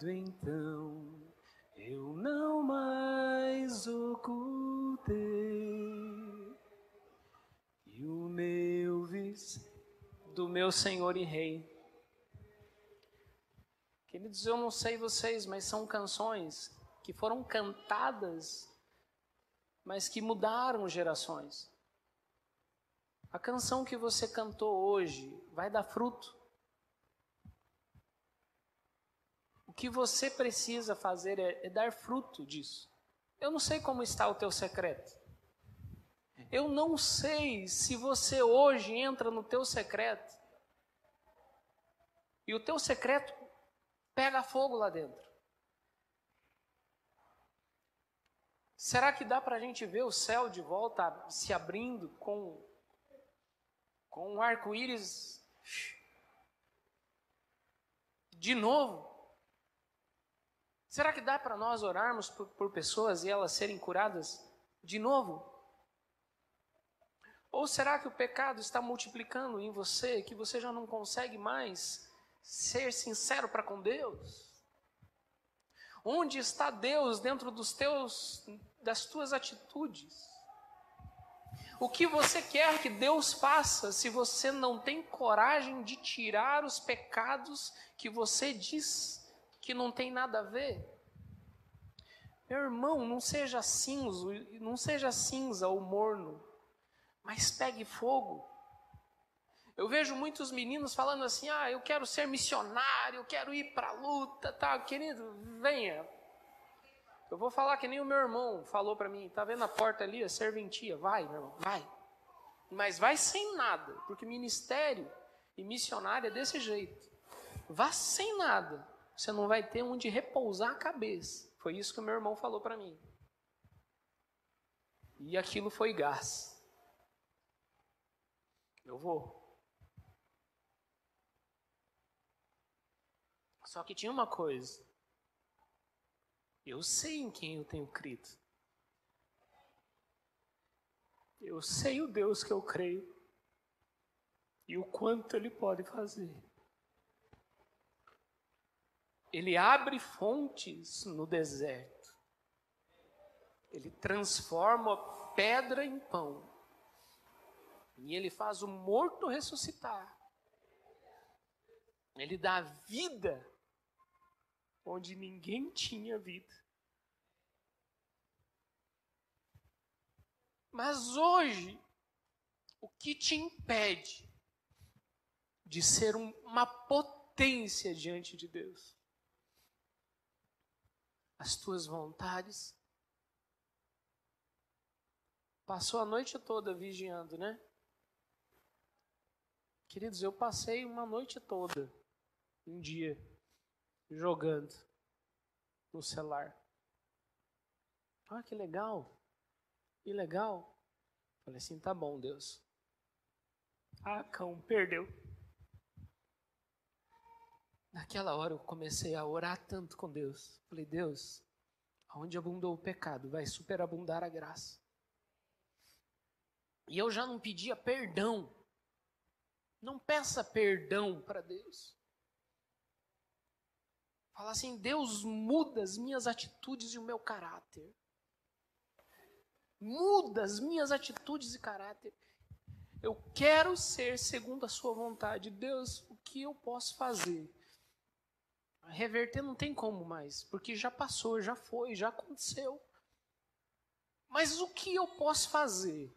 Então eu não mais ocultei e o meu do meu Senhor e Rei. Queridos, eu não sei vocês, mas são canções que foram cantadas, mas que mudaram gerações. A canção que você cantou hoje vai dar fruto. O que você precisa fazer é dar fruto disso. Eu não sei como está o teu secreto. Eu não sei se você hoje entra no teu secreto e o teu secreto pega fogo lá dentro. Será que dá para a gente ver o céu de volta se abrindo com um arco-íris de novo? Será que dá para nós orarmos por pessoas e elas serem curadas de novo? Ou será que o pecado está multiplicando em você, que você já não consegue mais ser sincero para com Deus? Onde está Deus dentro das tuas atitudes? O que você quer que Deus faça se você não tem coragem de tirar os pecados que você diz que não tem nada a ver? Meu irmão, não seja cinza ou morno, mas pegue fogo. Eu vejo muitos meninos falando assim: eu quero ser missionário, eu quero ir para a luta, tá? Querido, venha. Eu vou falar que nem o meu irmão falou para mim: tá vendo a porta ali, a serventia? Vai, meu irmão, vai. Mas vai sem nada, porque ministério e missionário é desse jeito. Vá sem nada, você não vai ter onde repousar a cabeça. Foi isso que o meu irmão falou para mim. E aquilo foi gás. Eu vou. Só que tinha uma coisa. Eu sei em quem eu tenho crido. Eu sei o Deus que eu creio. E o quanto Ele pode fazer. Ele abre fontes no deserto. Ele transforma pedra em pão. E ele faz o morto ressuscitar. Ele dá vida onde ninguém tinha vida. Mas hoje, o que te impede de ser uma potência diante de Deus? As tuas vontades. Passou a noite toda vigiando, né? Queridos, eu passei uma noite toda, um dia, jogando no celular. Ah, que legal. Que legal. Falei assim, tá bom, Deus. Ah, cão, perdeu. Naquela hora eu comecei a orar tanto com Deus. Falei, Deus, aonde abundou o pecado, vai superabundar a graça. E eu já não pedia perdão. Não peça perdão para Deus. Fala assim, Deus, muda as minhas atitudes e o meu caráter. Muda as minhas atitudes e caráter. Eu quero ser segundo a sua vontade. Deus, o que eu posso fazer? Reverter não tem como mais, porque já passou, já foi, já aconteceu. Mas o que eu posso fazer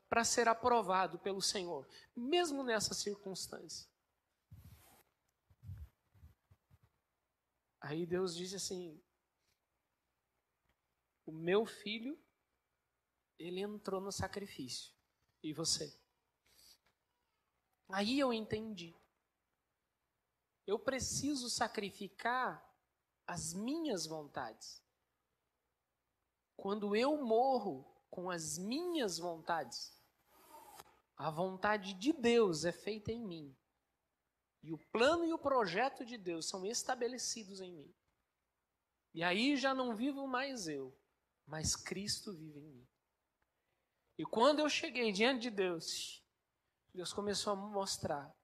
para ser aprovado pelo Senhor, mesmo nessa circunstância? Aí Deus disse assim, o meu filho, ele entrou no sacrifício, e você? Aí eu entendi. Eu preciso sacrificar as minhas vontades. Quando eu morro com as minhas vontades, a vontade de Deus é feita em mim. E o plano e o projeto de Deus são estabelecidos em mim. E aí já não vivo mais eu, mas Cristo vive em mim. E quando eu cheguei diante de Deus, Deus começou a mostrar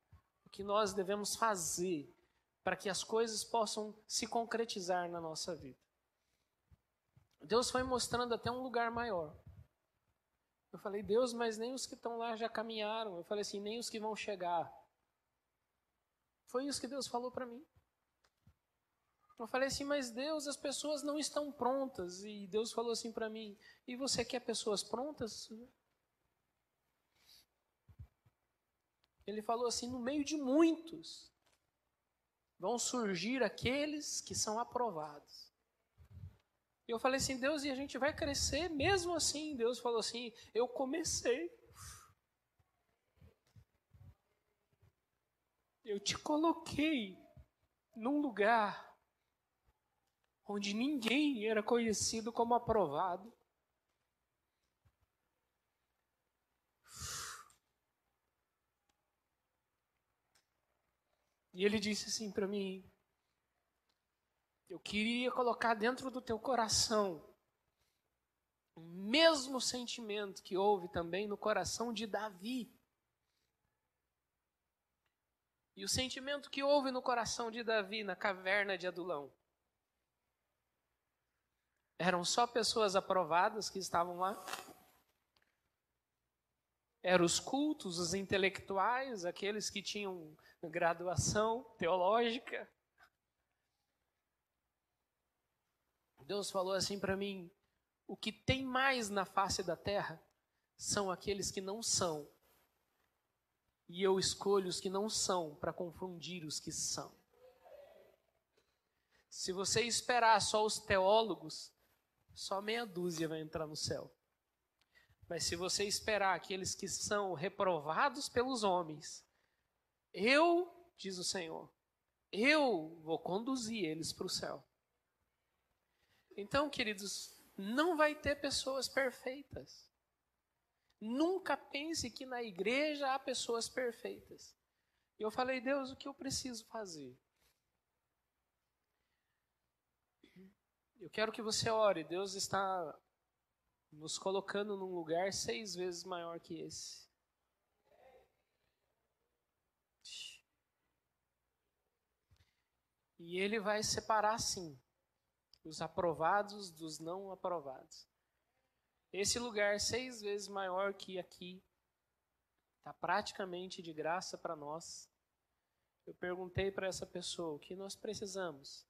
o que nós devemos fazer para que as coisas possam se concretizar na nossa vida. Deus foi mostrando até um lugar maior. Eu falei, Deus, mas nem os que estão lá já caminharam. Eu falei assim, nem os que vão chegar. Foi isso que Deus falou para mim. Eu falei assim, mas Deus, as pessoas não estão prontas. E Deus falou assim para mim, e você quer pessoas prontas? Ele falou assim, no meio de muitos, vão surgir aqueles que são aprovados. E eu falei assim, Deus, e a gente vai crescer mesmo assim? Deus falou assim, eu comecei. Eu te coloquei num lugar onde ninguém era conhecido como aprovado. E ele disse assim para mim, eu queria colocar dentro do teu coração o mesmo sentimento que houve também no coração de Davi. E o sentimento que houve no coração de Davi na caverna de Adulão. Eram só pessoas aprovadas que estavam lá? Eram os cultos, os intelectuais, aqueles que tinham graduação teológica? Deus falou assim para mim, o que tem mais na face da terra são aqueles que não são. E eu escolho os que não são para confundir os que são. Se você esperar só os teólogos, só meia dúzia vai entrar no céu. Mas se você esperar aqueles que são reprovados pelos homens, eu, diz o Senhor, eu vou conduzir eles para o céu. Então, queridos, não vai ter pessoas perfeitas. Nunca pense que na igreja há pessoas perfeitas. E eu falei, Deus, o que eu preciso fazer? Eu quero que você ore. Deus está nos colocando num lugar 6 vezes maior que esse. E ele vai separar, sim, os aprovados dos não aprovados. Esse lugar 6 vezes maior que aqui está praticamente de graça para nós. Eu perguntei para essa pessoa o que nós precisamos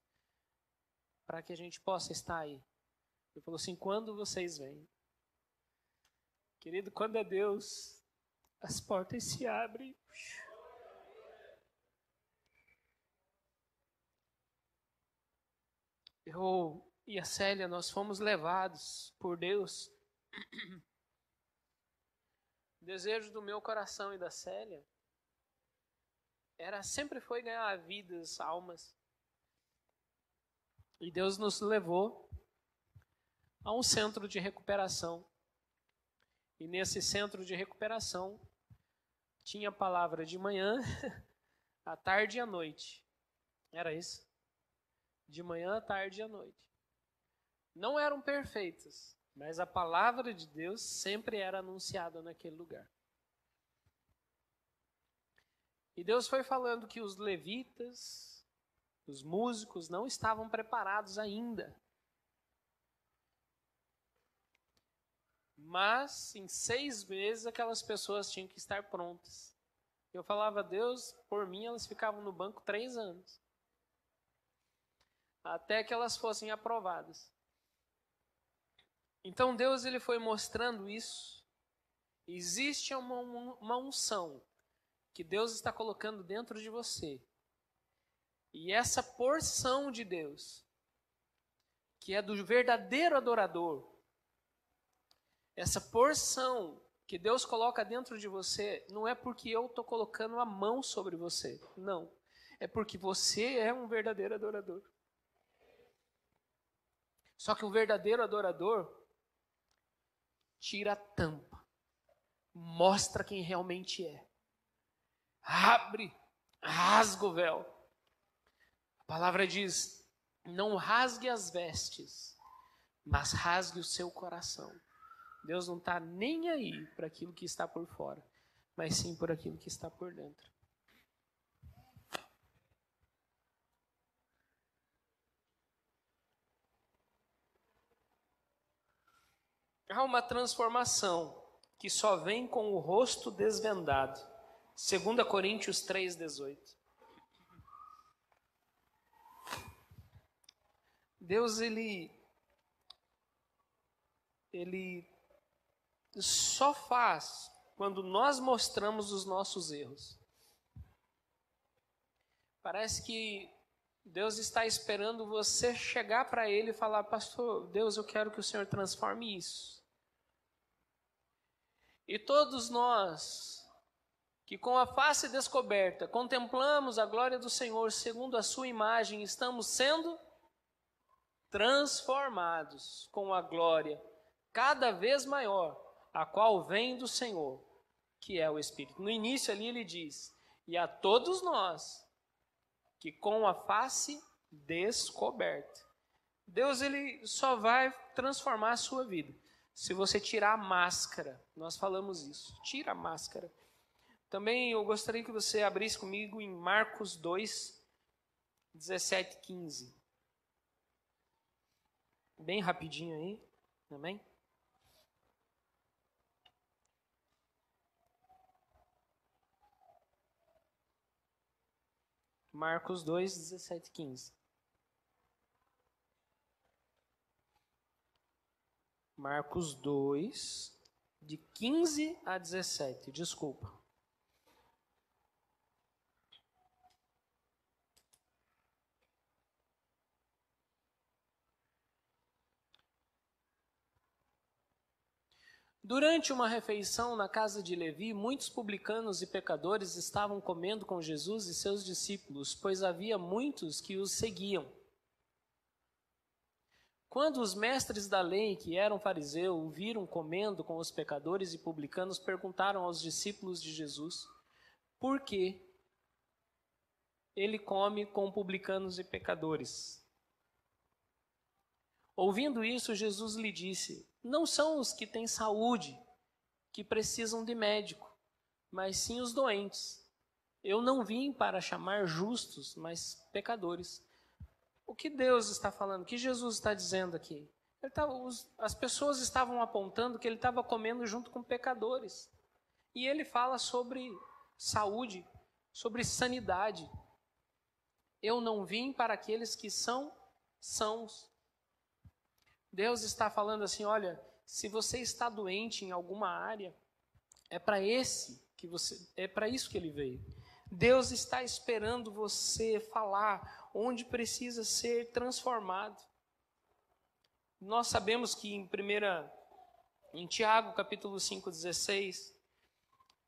para que a gente possa estar aí. Ele falou assim: quando vocês vêm? Querido, quando é Deus, as portas se abrem. Eu e a Célia, nós fomos levados por Deus. O desejo do meu coração e da Célia sempre foi ganhar vidas, almas. E Deus nos levou a um centro de recuperação. E nesse centro de recuperação tinha a palavra de manhã, à tarde e à noite. Era isso. De manhã, à tarde e à noite. Não eram perfeitas, mas a palavra de Deus sempre era anunciada naquele lugar. E Deus foi falando que os levitas, os músicos, não estavam preparados ainda. Mas em 6 meses aquelas pessoas tinham que estar prontas. Eu falava: Deus, por mim elas ficavam no banco 3 anos. Até que elas fossem aprovadas. Então Deus, ele foi mostrando isso. Existe uma unção que Deus está colocando dentro de você. E essa porção de Deus, que é do verdadeiro adorador, essa porção que Deus coloca dentro de você, não é porque eu estou colocando a mão sobre você. Não. É porque você é um verdadeiro adorador. Só que o verdadeiro adorador tira a tampa, mostra quem realmente é. Abre, rasga o véu. A palavra diz: não rasgue as vestes, mas rasgue o seu coração. Deus não está nem aí para aquilo que está por fora, mas sim por aquilo que está por dentro. Há uma transformação que só vem com o rosto desvendado. 2 Coríntios 3,18. Deus, ele só faz quando nós mostramos os nossos erros. Parece que Deus está esperando você chegar para Ele e falar: pastor, Deus, eu quero que o Senhor transforme isso. E todos nós, que com a face descoberta, contemplamos a glória do Senhor segundo a sua imagem, estamos sendo transformados com a glória cada vez maior, a qual vem do Senhor, que é o Espírito. No início ali ele diz: e a todos nós, que com a face descoberta. Deus, ele só vai transformar a sua vida se você tirar a máscara. Nós falamos isso, tira a máscara. Também eu gostaria que você abrisse comigo em Marcos 2, 17 e 15. Bem rapidinho aí, amém? Marcos 2, 17 e 15. Marcos 2, de 15 a 17, desculpa. Durante uma refeição na casa de Levi, muitos publicanos e pecadores estavam comendo com Jesus e seus discípulos, pois havia muitos que os seguiam. Quando os mestres da lei, que eram fariseus, o viram comendo com os pecadores e publicanos, perguntaram aos discípulos de Jesus: por que ele come com publicanos e pecadores? Ouvindo isso, Jesus lhe disse: não são os que têm saúde que precisam de médico, mas sim os doentes. Eu não vim para chamar justos, mas pecadores. O que Deus está falando? O que Jesus está dizendo aqui? As pessoas estavam apontando que ele estava comendo junto com pecadores. E ele fala sobre saúde, sobre sanidade. Eu não vim para aqueles que são sãos. Deus está falando assim, olha, se você está doente em alguma área, é para isso que ele veio. Deus está esperando você falar onde precisa ser transformado. Nós sabemos que em Tiago, capítulo 5:16,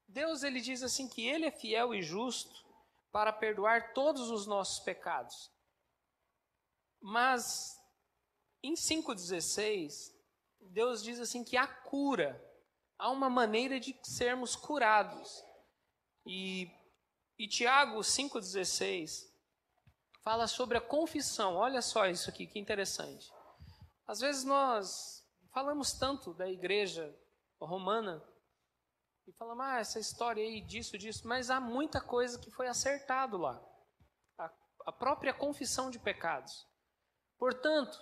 Deus ele diz assim que ele é fiel e justo para perdoar todos os nossos pecados. Mas em 5:16, Deus diz assim que há cura, há uma maneira de sermos curados. E Tiago 5:16 fala sobre a confissão. Olha só isso aqui, que interessante. Às vezes nós falamos tanto da igreja romana e falamos, essa história aí disso, mas há muita coisa que foi acertado lá. A própria confissão de pecados. Portanto,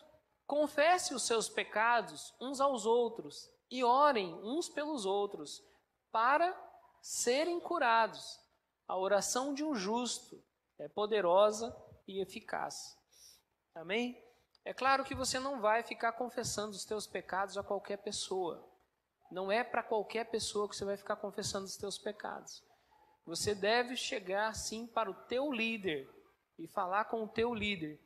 confesse os seus pecados uns aos outros e orem uns pelos outros para serem curados. A oração de um justo é poderosa e eficaz. Amém? É claro que você não vai ficar confessando os teus pecados a qualquer pessoa. Não é para qualquer pessoa que você vai ficar confessando os teus pecados. Você deve chegar sim para o teu líder e falar com o teu líder.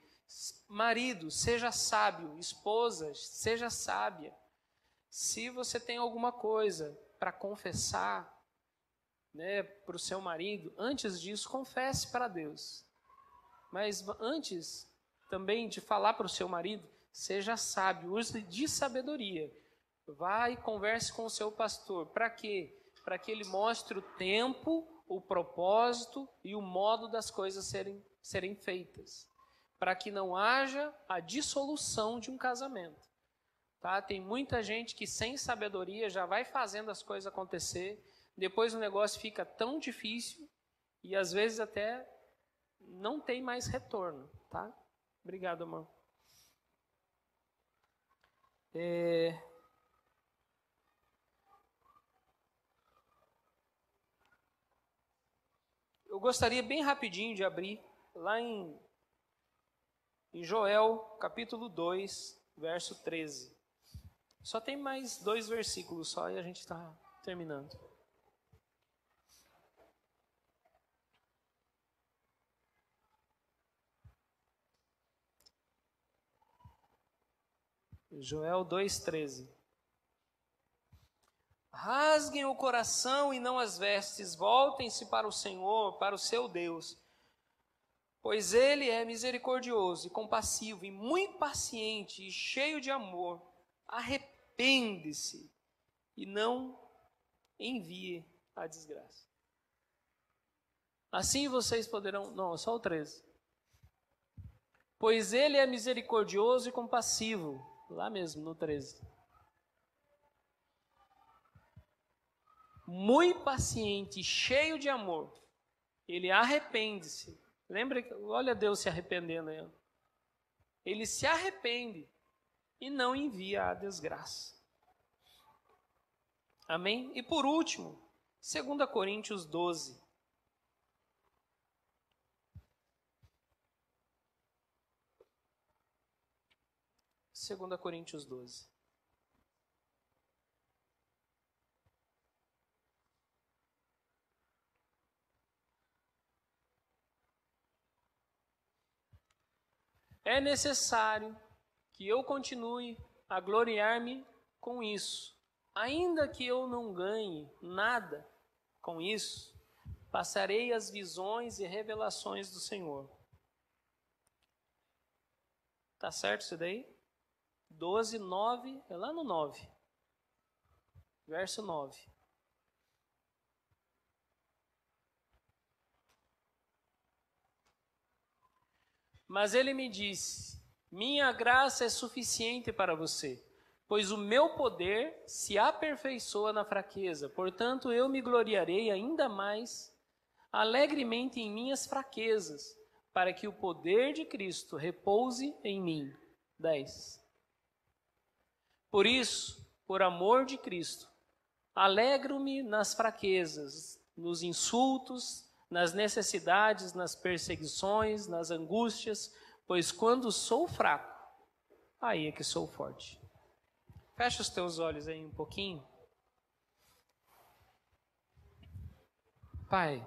Marido, seja sábio. Esposa, seja sábia. Se você tem alguma coisa para confessar, para o seu marido, antes disso, confesse para Deus. Mas antes também de falar para o seu marido, seja sábio, use de sabedoria. Vá e converse com o seu pastor. Para quê? Para que ele mostre o tempo, o propósito e o modo das coisas serem feitas. Para que não haja a dissolução de um casamento. Tá? Tem muita gente que sem sabedoria já vai fazendo as coisas acontecer, depois o negócio fica tão difícil e às vezes até não tem mais retorno. Tá? Obrigado, irmão. Eu gostaria bem rapidinho de abrir lá em Joel, capítulo 2, verso 13. Só tem mais 2 versículos só e a gente está terminando. Joel 2,13. Rasguem o coração e não as vestes, voltem-se para o Senhor, para o seu Deus, pois Ele é misericordioso e compassivo e muito paciente e cheio de amor. Arrepende-se e não envie a desgraça. Assim vocês poderão... Não, só o 13. Pois Ele é misericordioso e compassivo. Lá mesmo, no 13. Muito paciente, cheio de amor. Ele arrepende-se. Lembra, olha Deus se arrependendo aí. Ele se arrepende e não envia a desgraça. Amém? E por último, 2 Coríntios 12. Segunda Coríntios 12. É necessário que eu continue a gloriar-me com isso. Ainda que eu não ganhe nada com isso, passarei as visões e revelações do Senhor. Tá certo isso daí? 12, 9, é lá no 9. Verso 9. Mas ele me disse: minha graça é suficiente para você, pois o meu poder se aperfeiçoa na fraqueza. Portanto, eu me gloriarei ainda mais alegremente em minhas fraquezas, para que o poder de Cristo repouse em mim. 10. Por isso, por amor de Cristo, alegro-me nas fraquezas, nos insultos, nas necessidades, nas perseguições, nas angústias, pois quando sou fraco, aí é que sou forte. Fecha os teus olhos aí um pouquinho. Pai,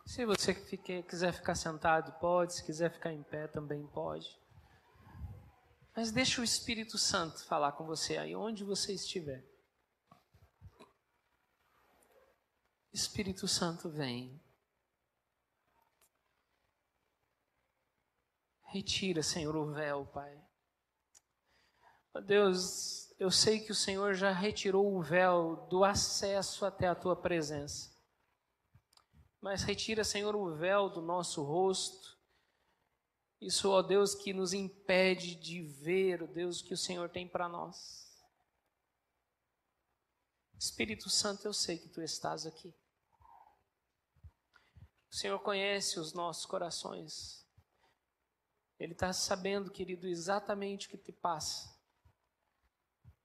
se você quiser ficar sentado, pode. Se quiser ficar em pé, também pode. Mas deixa o Espírito Santo falar com você aí, onde você estiver. Espírito Santo, vem. Retira, Senhor, o véu, Pai. Ó Deus, eu sei que o Senhor já retirou o véu do acesso até a Tua presença. Mas retira, Senhor, o véu do nosso rosto. Isso, ó Deus, que nos impede de ver, ó Deus, o que o Senhor tem para nós. Espírito Santo, eu sei que Tu estás aqui. O Senhor conhece os nossos corações. Ele está sabendo, querido, exatamente o que te passa.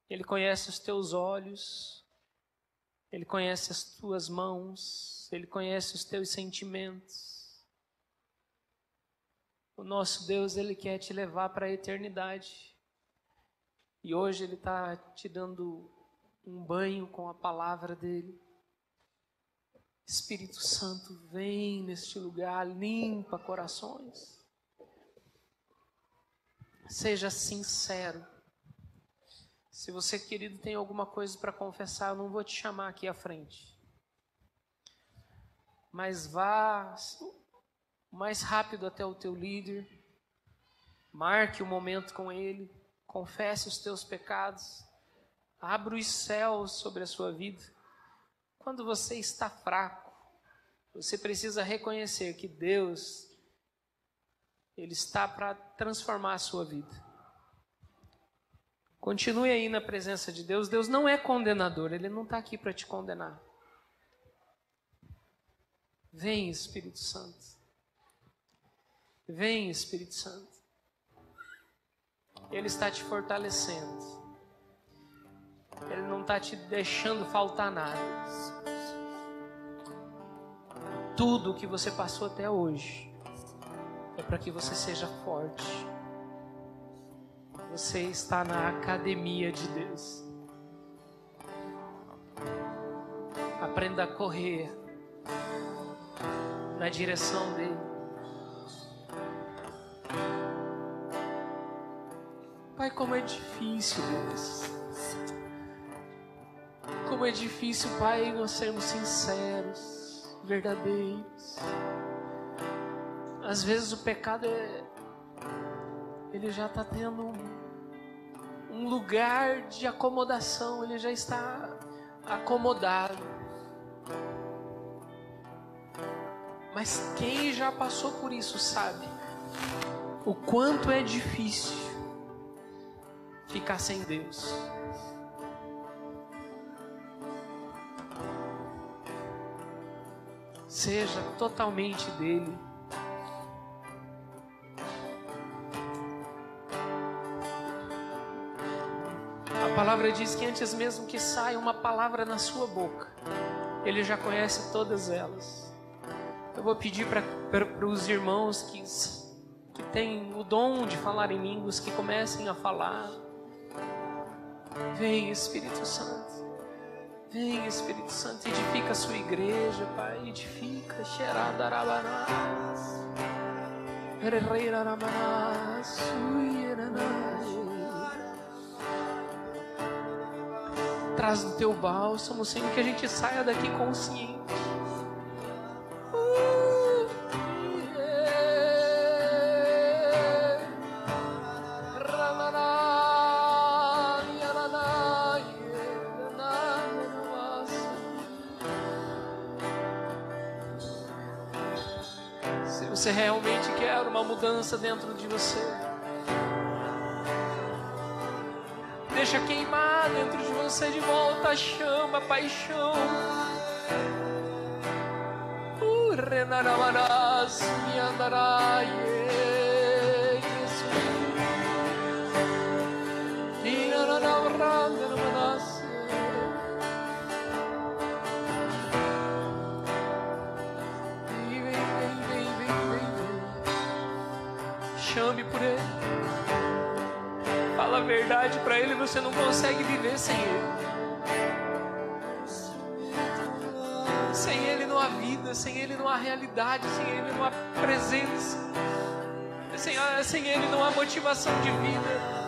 Ele conhece os teus olhos. Ele conhece as tuas mãos. Ele conhece os teus sentimentos. O nosso Deus, Ele quer te levar para a eternidade. E hoje Ele está te dando um banho com a palavra dEle. Espírito Santo, vem neste lugar, limpa corações. Seja sincero. Se você, querido, tem alguma coisa para confessar, eu não vou te chamar aqui à frente. Mas vá o mais rápido até o teu líder. Marque o momento com ele. Confesse os teus pecados. Abra os céus sobre a sua vida. Quando você está fraco, você precisa reconhecer que Deus, Ele está para transformar a sua vida. Continue aí na presença de Deus. Deus não é condenador, Ele não está aqui para te condenar. Vem, Espírito Santo. Vem, Espírito Santo. Ele está te fortalecendo. Ele não está te deixando faltar nada. Tudo o que você passou até hoje é para que você seja forte. Você está na academia de Deus. Aprenda a correr na direção dele. Pai, como é difícil, Deus. Como é difícil, Pai, nós sermos sinceros, verdadeiros. Às vezes o pecado ele já está tendo um lugar de acomodação, ele já está acomodado. Mas quem já passou por isso sabe o quanto é difícil ficar sem Deus. Seja totalmente dele. A palavra diz que antes mesmo que saia uma palavra na sua boca, Ele já conhece todas elas. Eu vou pedir para os irmãos que têm o dom de falar em línguas, que comecem a falar. Vem, Espírito Santo. Vem, Espírito Santo, edifica a sua igreja, Pai, edifica. Traz no teu bálsamo, Senhor, que a gente saia daqui consciente. Você realmente quer uma mudança dentro de você? Deixa queimar dentro de você de volta a chama, a paixão. Renaramanas, Yandarai, Jesus. Ninanamanas. Chame por Ele. Fala a verdade para Ele, você não consegue viver sem Ele. Sem Ele não há vida, sem Ele não há realidade, sem Ele não há presença. Sem Ele não há motivação de vida.